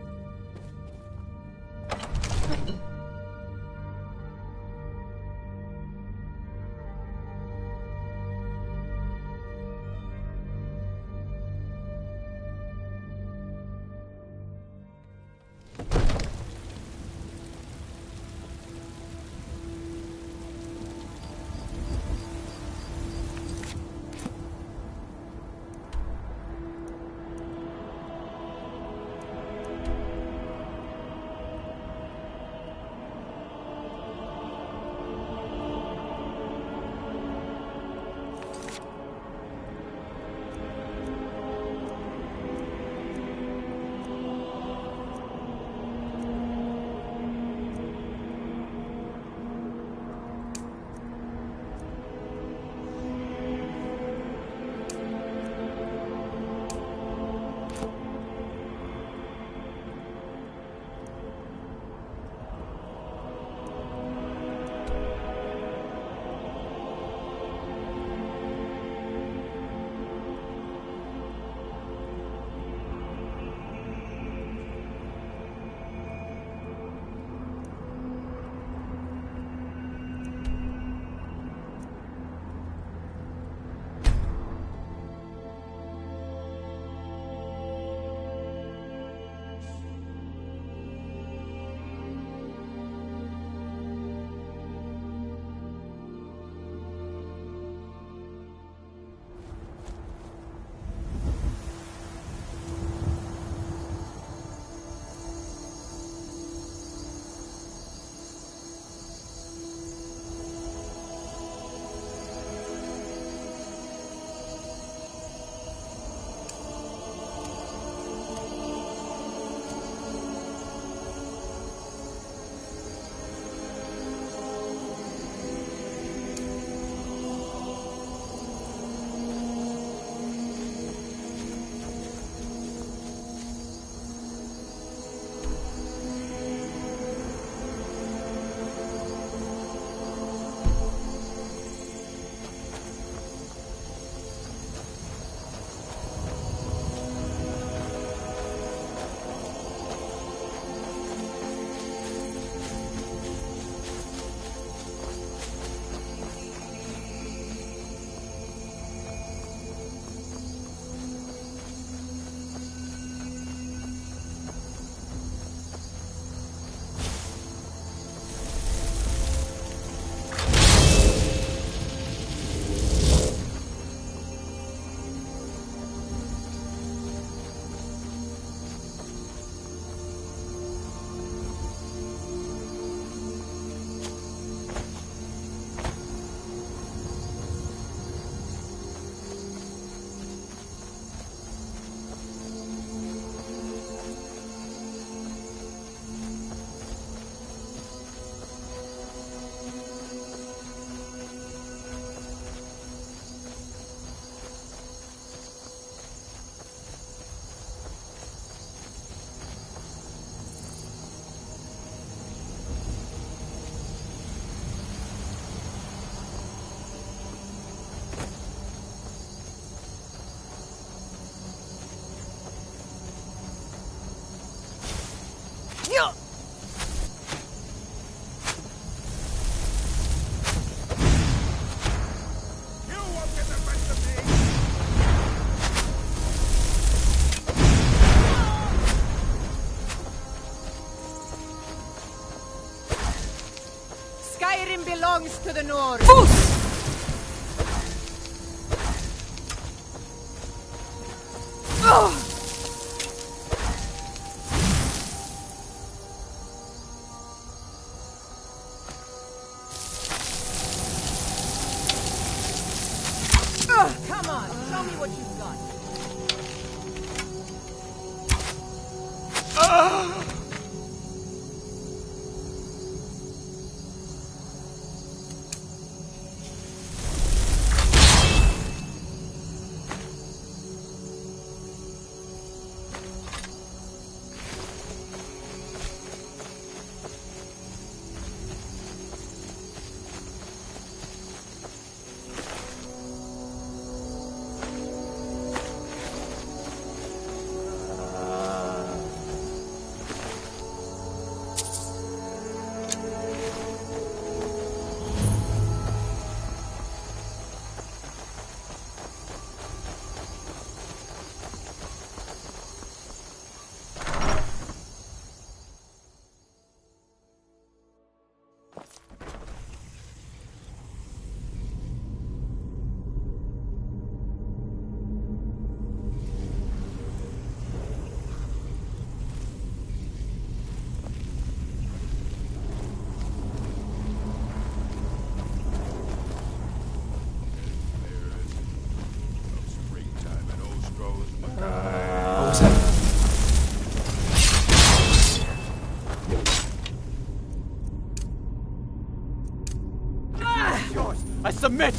to the north! Come on, show me what you've got. I submit!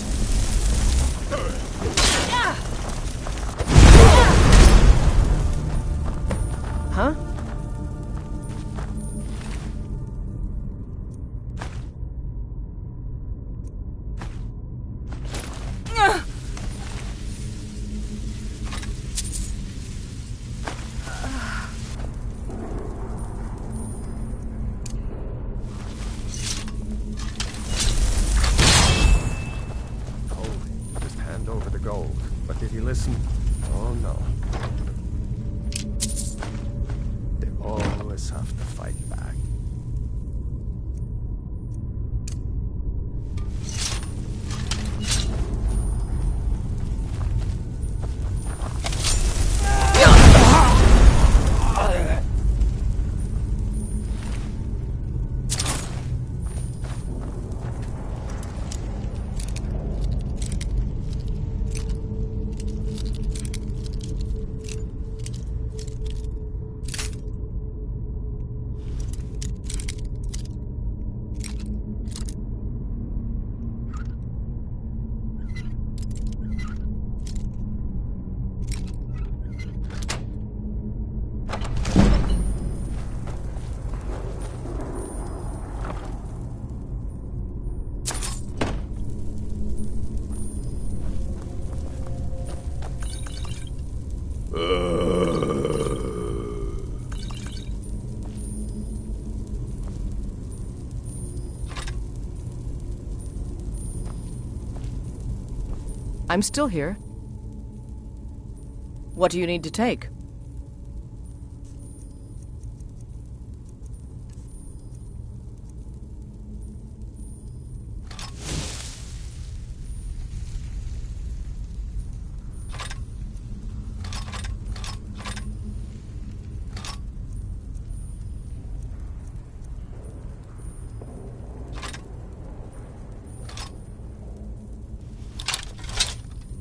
Huh? But did he listen? Oh no. They always have to fight back. I'm still here. What do you need to take?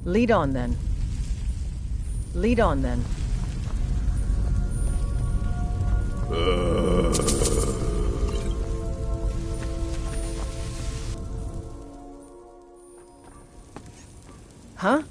Lead on, then. Lead on, then. Huh?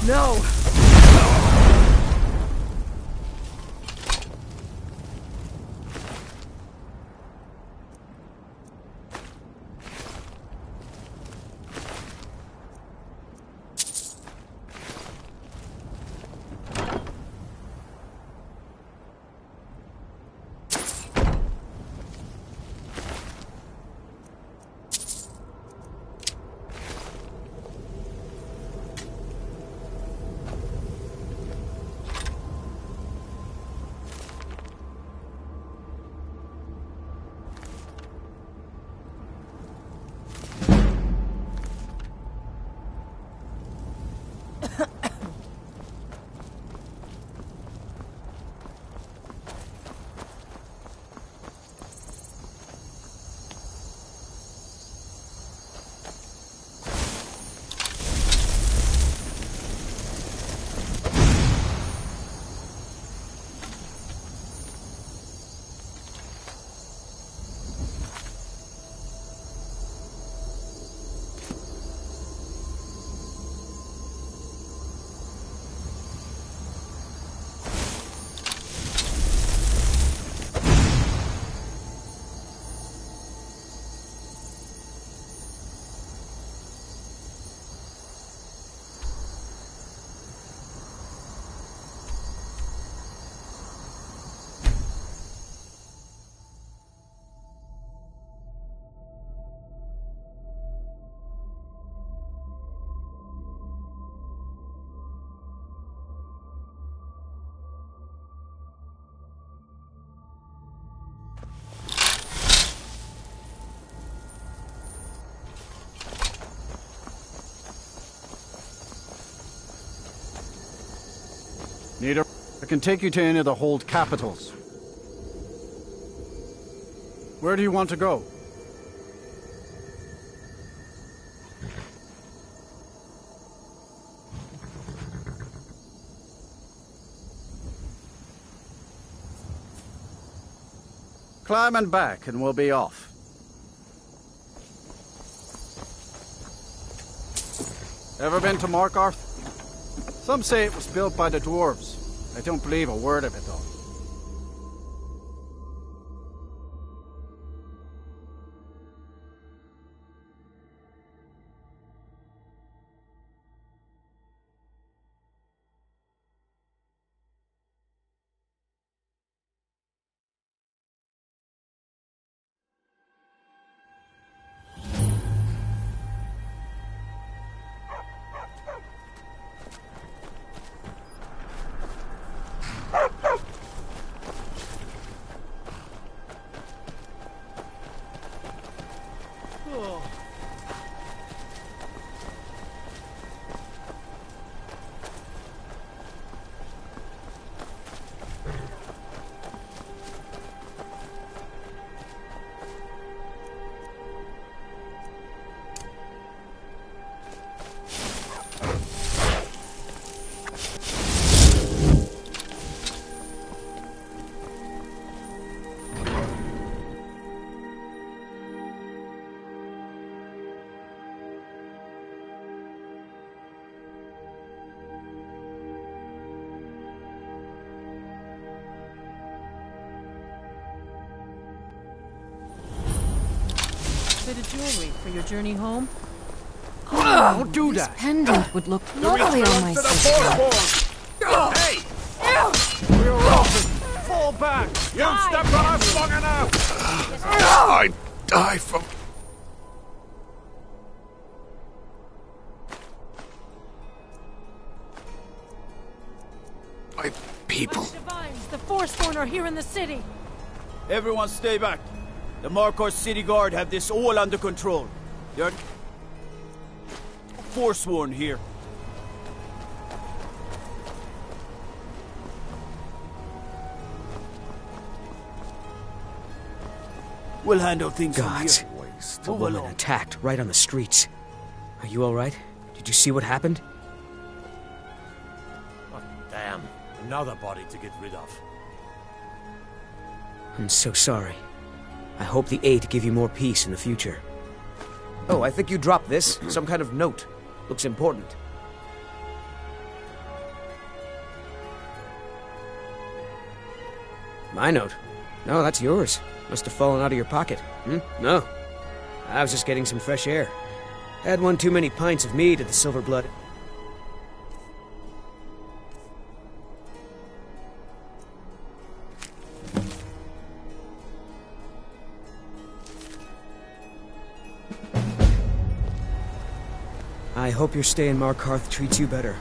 No! Neither. I can take you to any of the hold capitals. Where do you want to go? Climb and back, and we'll be off. Ever been to Markarth? Some say it was built by the dwarves. I don't believe a word of it, though. Bit of jewelry for your journey home? Oh, don't do that! This pendant would look lovely on my sister. Hey! We're open! Fall back! You've stepped on us long enough! I die from... my people. The Forsworn are here in the city. Everyone stay back. The Markarth City Guard have this all under control. They're... Forsworn here. We'll handle things from Gods. here. The woman attacked right on the streets. Are you alright? Did you see what happened? Oh, damn. Another body to get rid of. I'm so sorry. I hope the Eight give you more peace in the future. Oh, I think you dropped this. Some kind of note. Looks important. My note? No, that's yours. Must have fallen out of your pocket. No. I was just getting some fresh air. Had one too many pints of mead at the Silver Blood. I hope your stay in Markarth treats you better.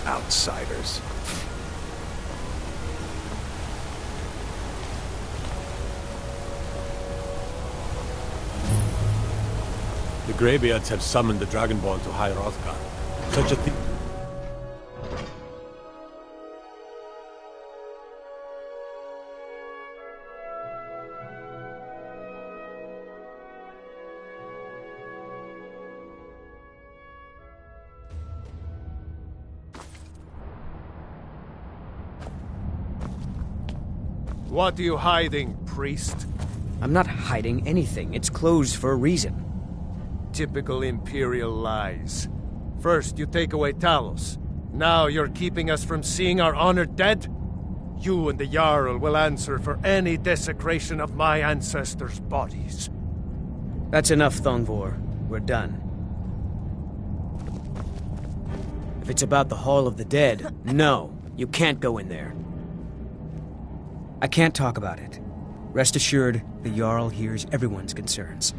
Outsiders. The Greybeards have summoned the Dragonborn to High Hrothgar. Such a thing. What are you hiding, priest? I'm not hiding anything. It's closed for a reason. Typical Imperial lies. First, you take away Talos. Now you're keeping us from seeing our honored dead? You and the Jarl will answer for any desecration of my ancestors' bodies. That's enough, Thongvor. We're done. If it's about the Hall of the Dead, no, you can't go in there. I can't talk about it. Rest assured, the Jarl hears everyone's concerns.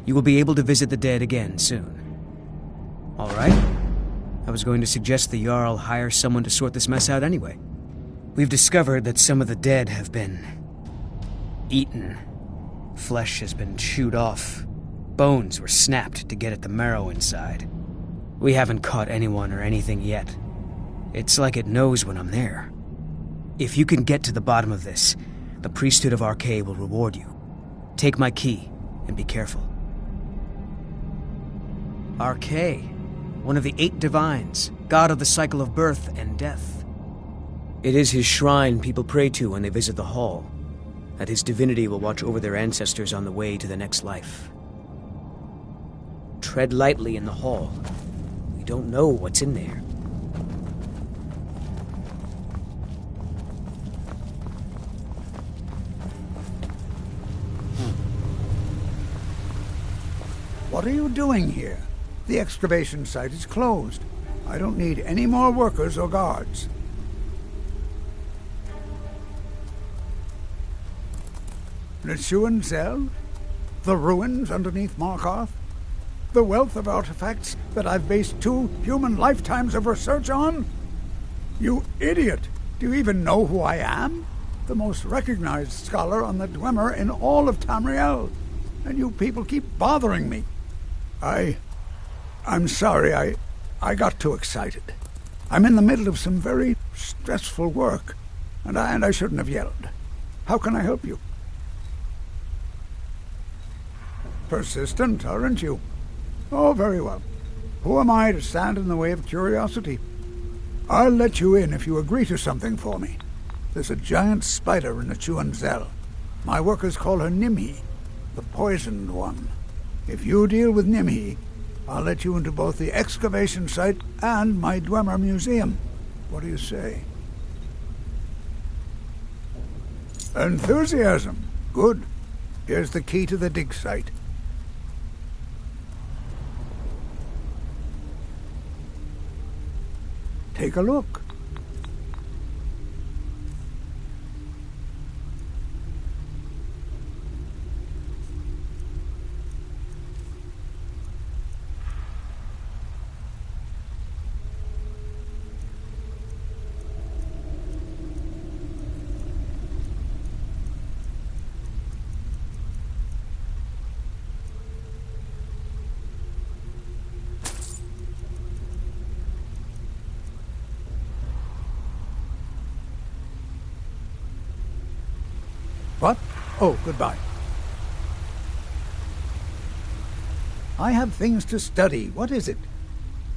You will be able to visit the dead again soon. All right? I was going to suggest the Jarl hire someone to sort this mess out anyway. We've discovered that some of the dead have been eaten. Flesh has been chewed off. Bones were snapped to get at the marrow inside. We haven't caught anyone or anything yet. It's like it knows when I'm there. If you can get to the bottom of this, the priesthood of Arkay will reward you. Take my key, and be careful. Arkay, one of the 8 divines, god of the cycle of birth and death. It is his shrine people pray to when they visit the hall, that his divinity will watch over their ancestors on the way to the next life. Tread lightly in the hall. We don't know what's in there. What are you doing here? The excavation site is closed. I don't need any more workers or guards. Neshuan Zell? The ruins underneath Markarth? The wealth of artifacts that I've based 2 human lifetimes of research on? You idiot! Do you even know who I am? The most recognized scholar on the Dwemer in all of Tamriel. And you people keep bothering me. I'm sorry, I got too excited. I'm in the middle of some very stressful work, and I shouldn't have yelled. How can I help you? Persistent, aren't you? Oh, very well. Who am I to stand in the way of curiosity? I'll let you in if you agree to something for me. There's a giant spider in the Chuan Zell. My workers call her Nimhi, the poisoned one. If you deal with Nimhi, I'll let you into both the excavation site and my Dwemer museum. What do you say? Enthusiasm. Good. Here's the key to the dig site. Take a look. What? Oh, goodbye. I have things to study. What is it?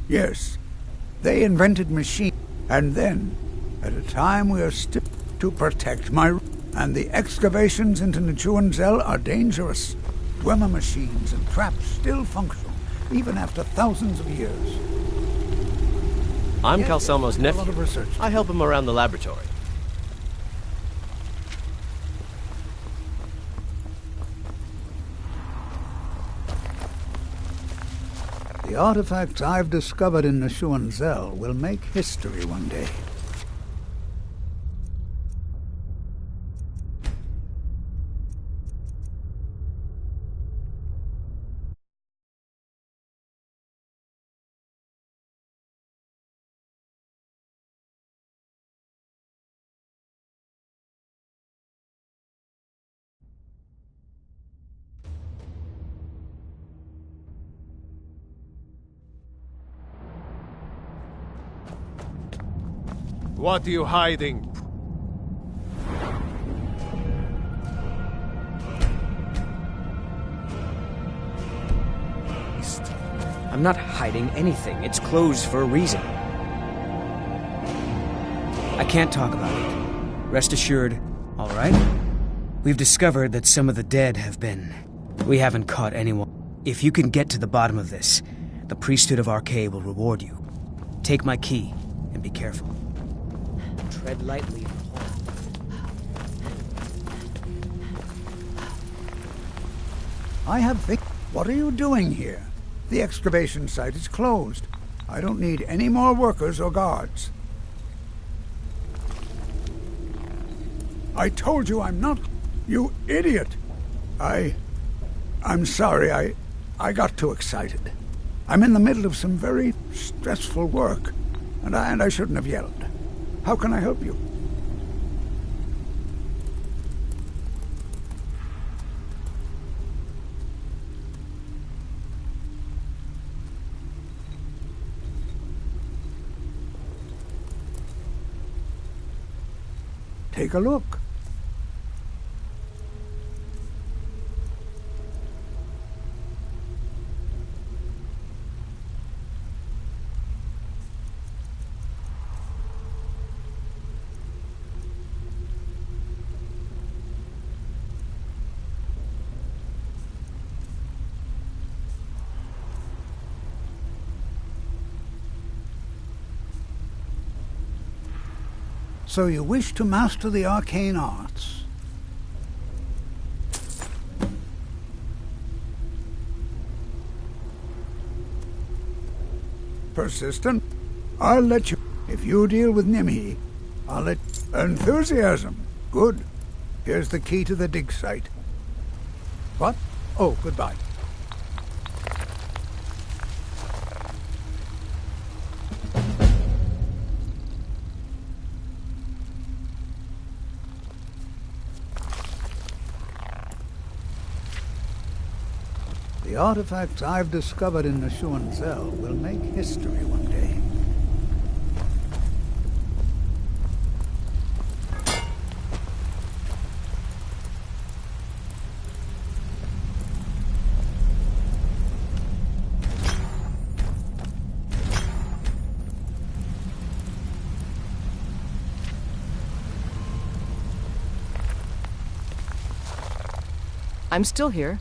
Yes. They invented machines. And then, at a time we are still to protect my... And the excavations into Nichuan are dangerous. Dwemer machines and traps still functional, even after thousands of years. I'm Calselmo's nephew. I help him around the laboratory. The artifacts I've discovered in Nichuan will make history one day. What are you hiding? I'm not hiding anything. It's closed for a reason. I can't talk about it. Rest assured, all right? We've discovered that some of the dead have been... We haven't caught anyone. If you can get to the bottom of this, the priesthood of Arcade will reward you. Take my key, and be careful. Tread lightly in the hall. I have think. What are you doing here? The excavation site is closed. I don't need any more workers or guards. I told you I'm not... You idiot! I'm sorry, I got too excited. I'm in the middle of some very stressful work, and I shouldn't have yelled. How can I help you? Take a look. So you wish to master the arcane arts? Persistent? I'll let you. If you deal with Nimhi, I'll let... Enthusiasm. Good. Here's the key to the dig site. What? Oh, goodbye. The artifacts I've discovered in Nichuan will make history one day. I'm still here.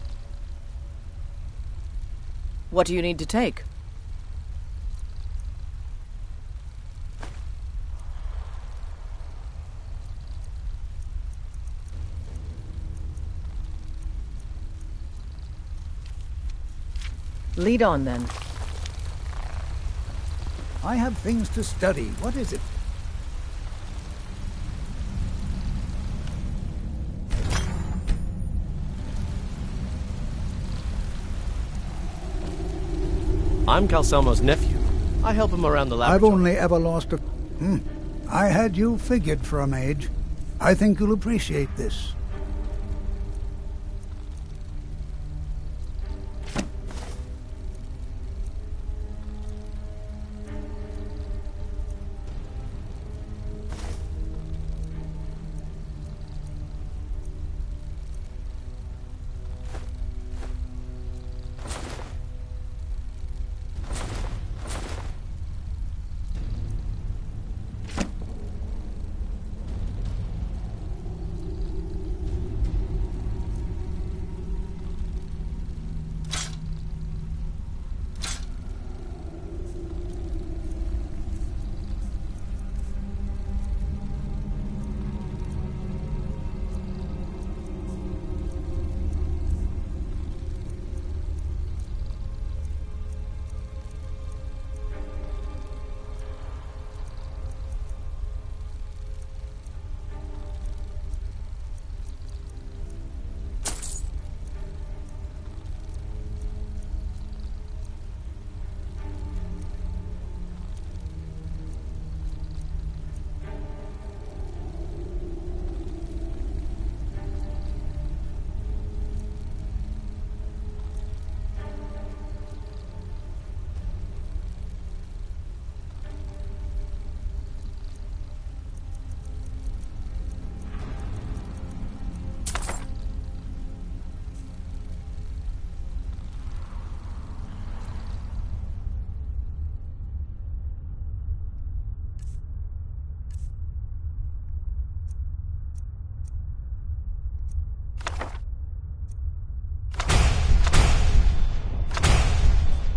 What do you need to take? Lead on, then. I have things to study. What is it? I'm Calselmo's nephew. I help him around the laboratory. I've only ever lost a... I had you figured for a mage. I think you'll appreciate this.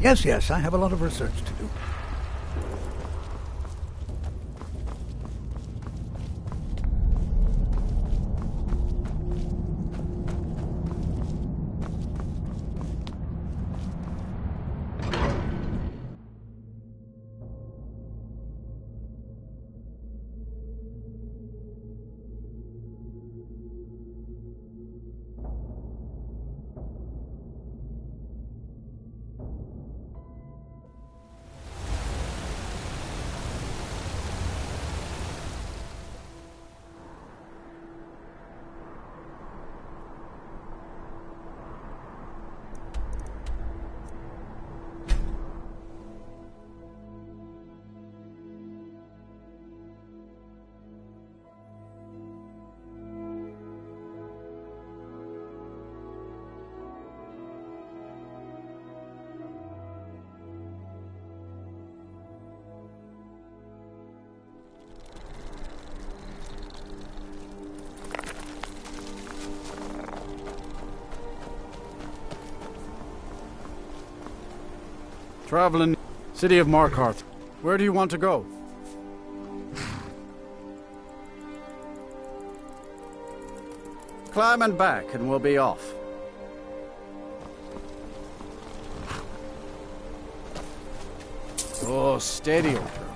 Yes, I have a lot of research to do. Traveling city of Markarth. Where do you want to go? Climb and back and we'll be off. Oh, steady, old girl.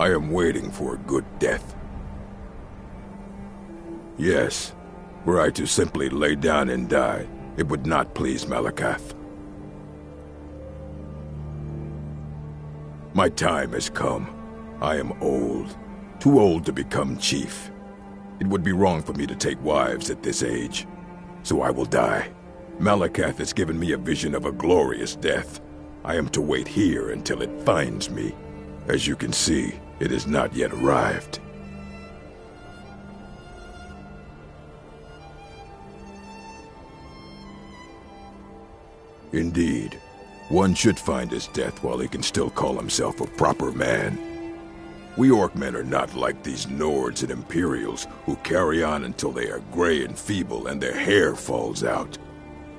I am waiting for a good death. Yes, were I to simply lay down and die, it would not please Malakath. My time has come. I am old, too old to become chief. It would be wrong for me to take wives at this age, so I will die. Malakath has given me a vision of a glorious death. I am to wait here until it finds me. As you can see, it has not yet arrived. Indeed, one should find his death while he can still call himself a proper man. We Orcmen are not like these Nords and Imperials who carry on until they are gray and feeble and their hair falls out.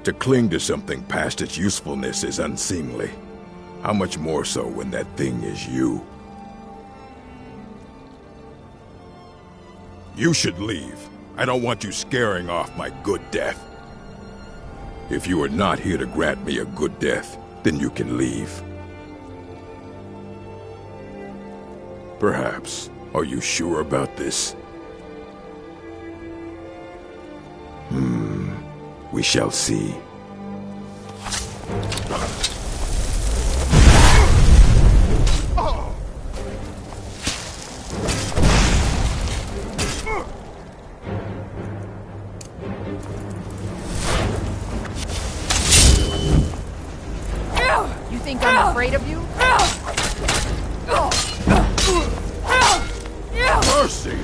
To cling to something past its usefulness is unseemly. How much more so when that thing is you? You should leave. I don't want you scaring off my good death. If you are not here to grant me a good death, then you can leave. Perhaps. Are you sure about this? We shall see. You think I'm afraid of you? Mercy!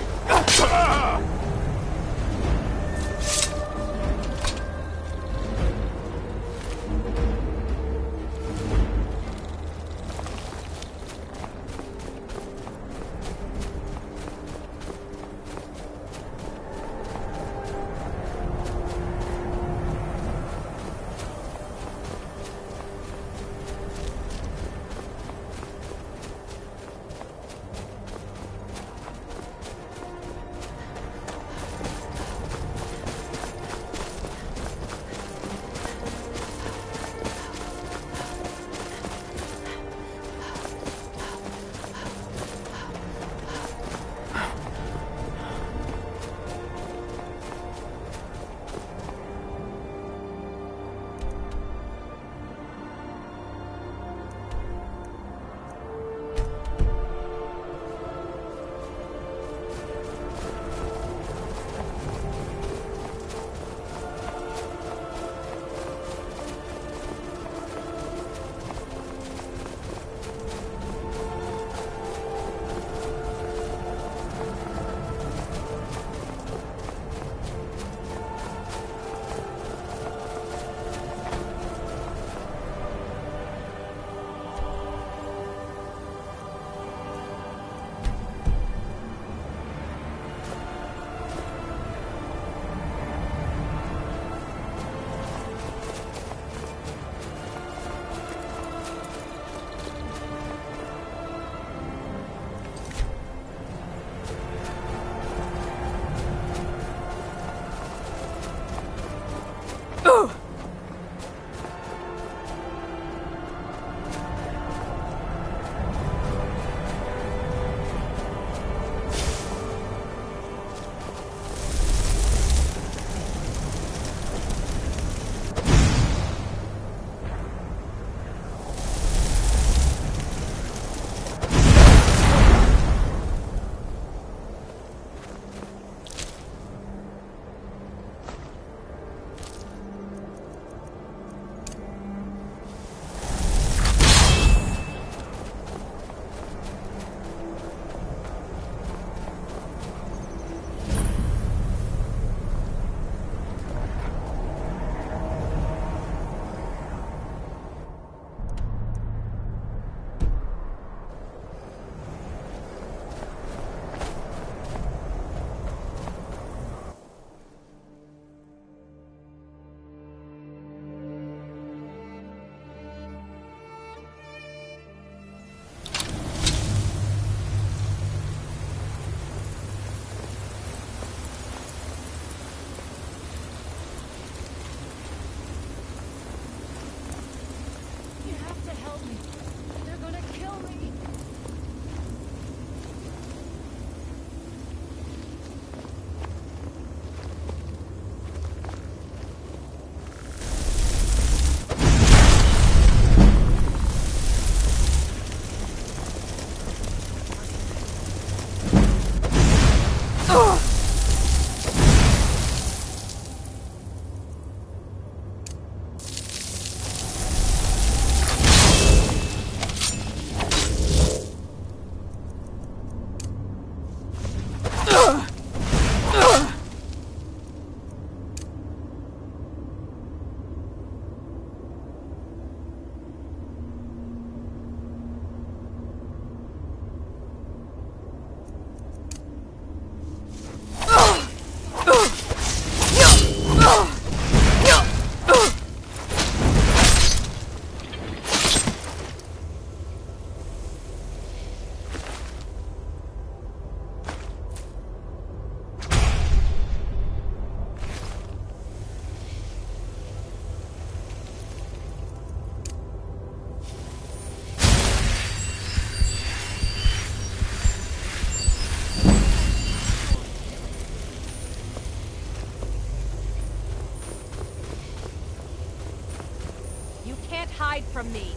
hide from me.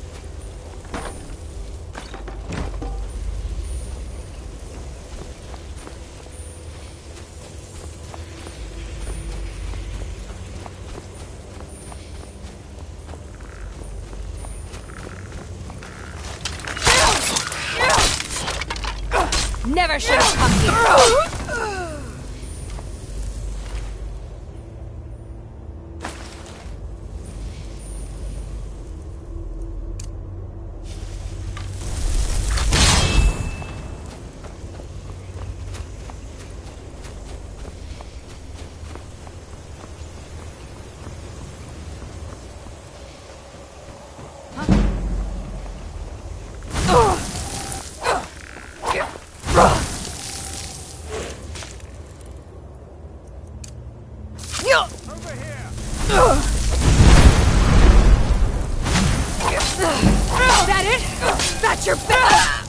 Never should have come here. That it? That's your best!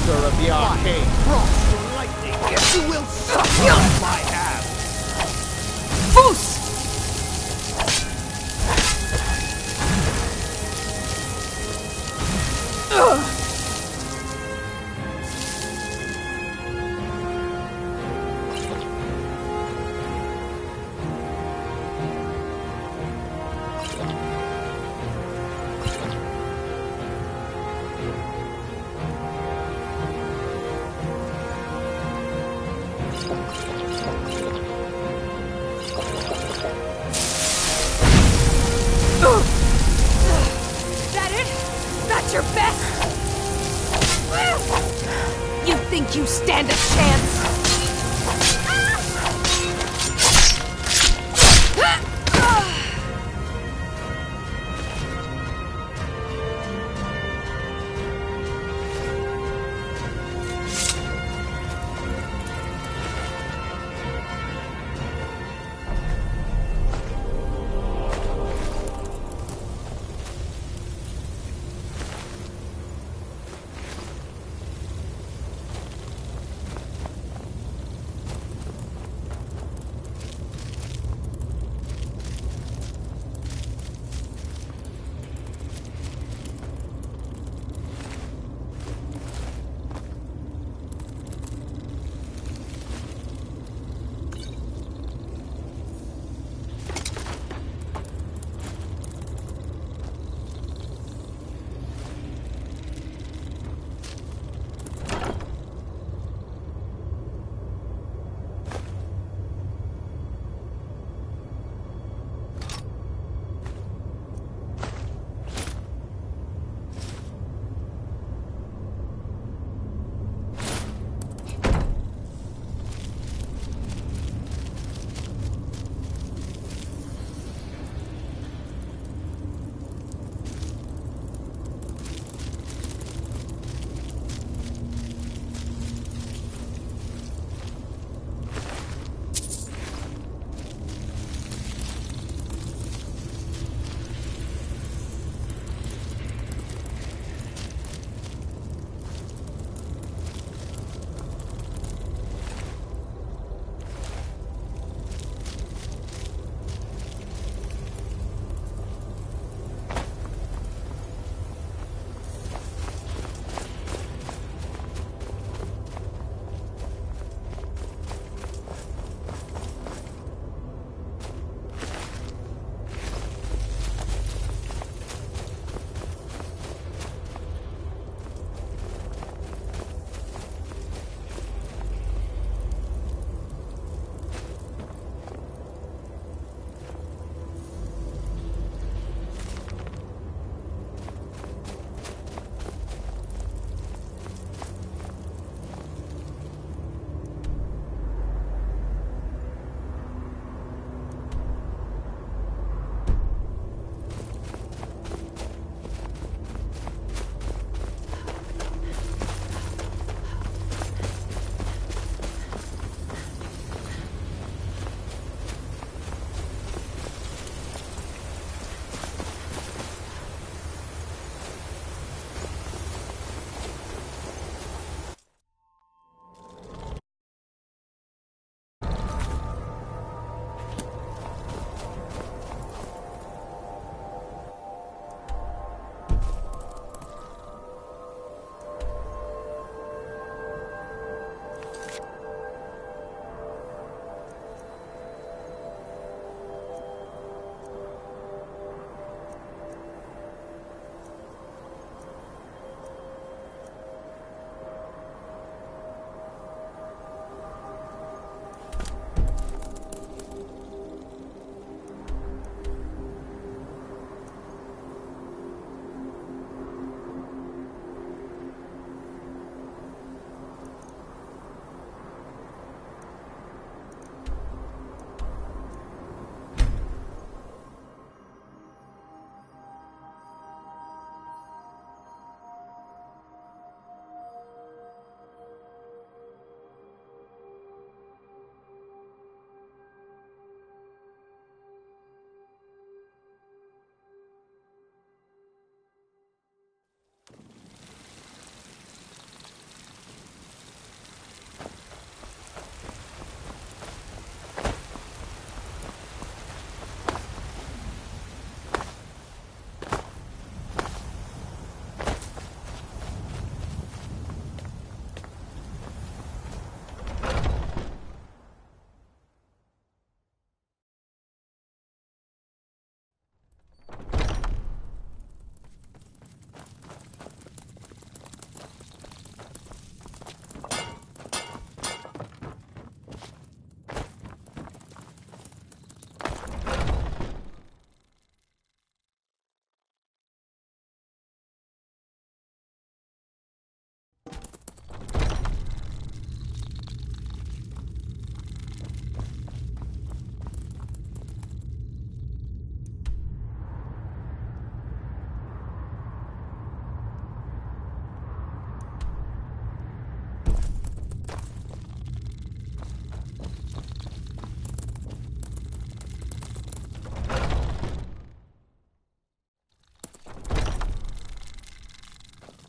master of the arcane. Frost or lightning, you will suffer at my hand. Foos! That it? That's your best? You think you stand a chance?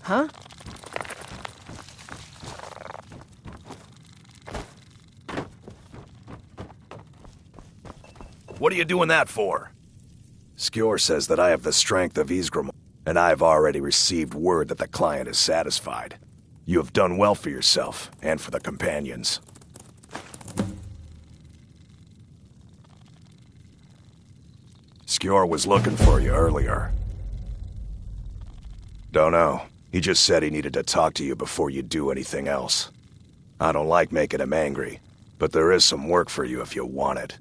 Huh? What are you doing that for? Skjor says that I have the strength of Ysgrim, and I've already received word that the client is satisfied. You have done well for yourself, and for the companions. Skjor was looking for you earlier. Don't know. He just said he needed to talk to you before you do anything else. I don't like making him angry, but there is some work for you if you want it.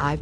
I've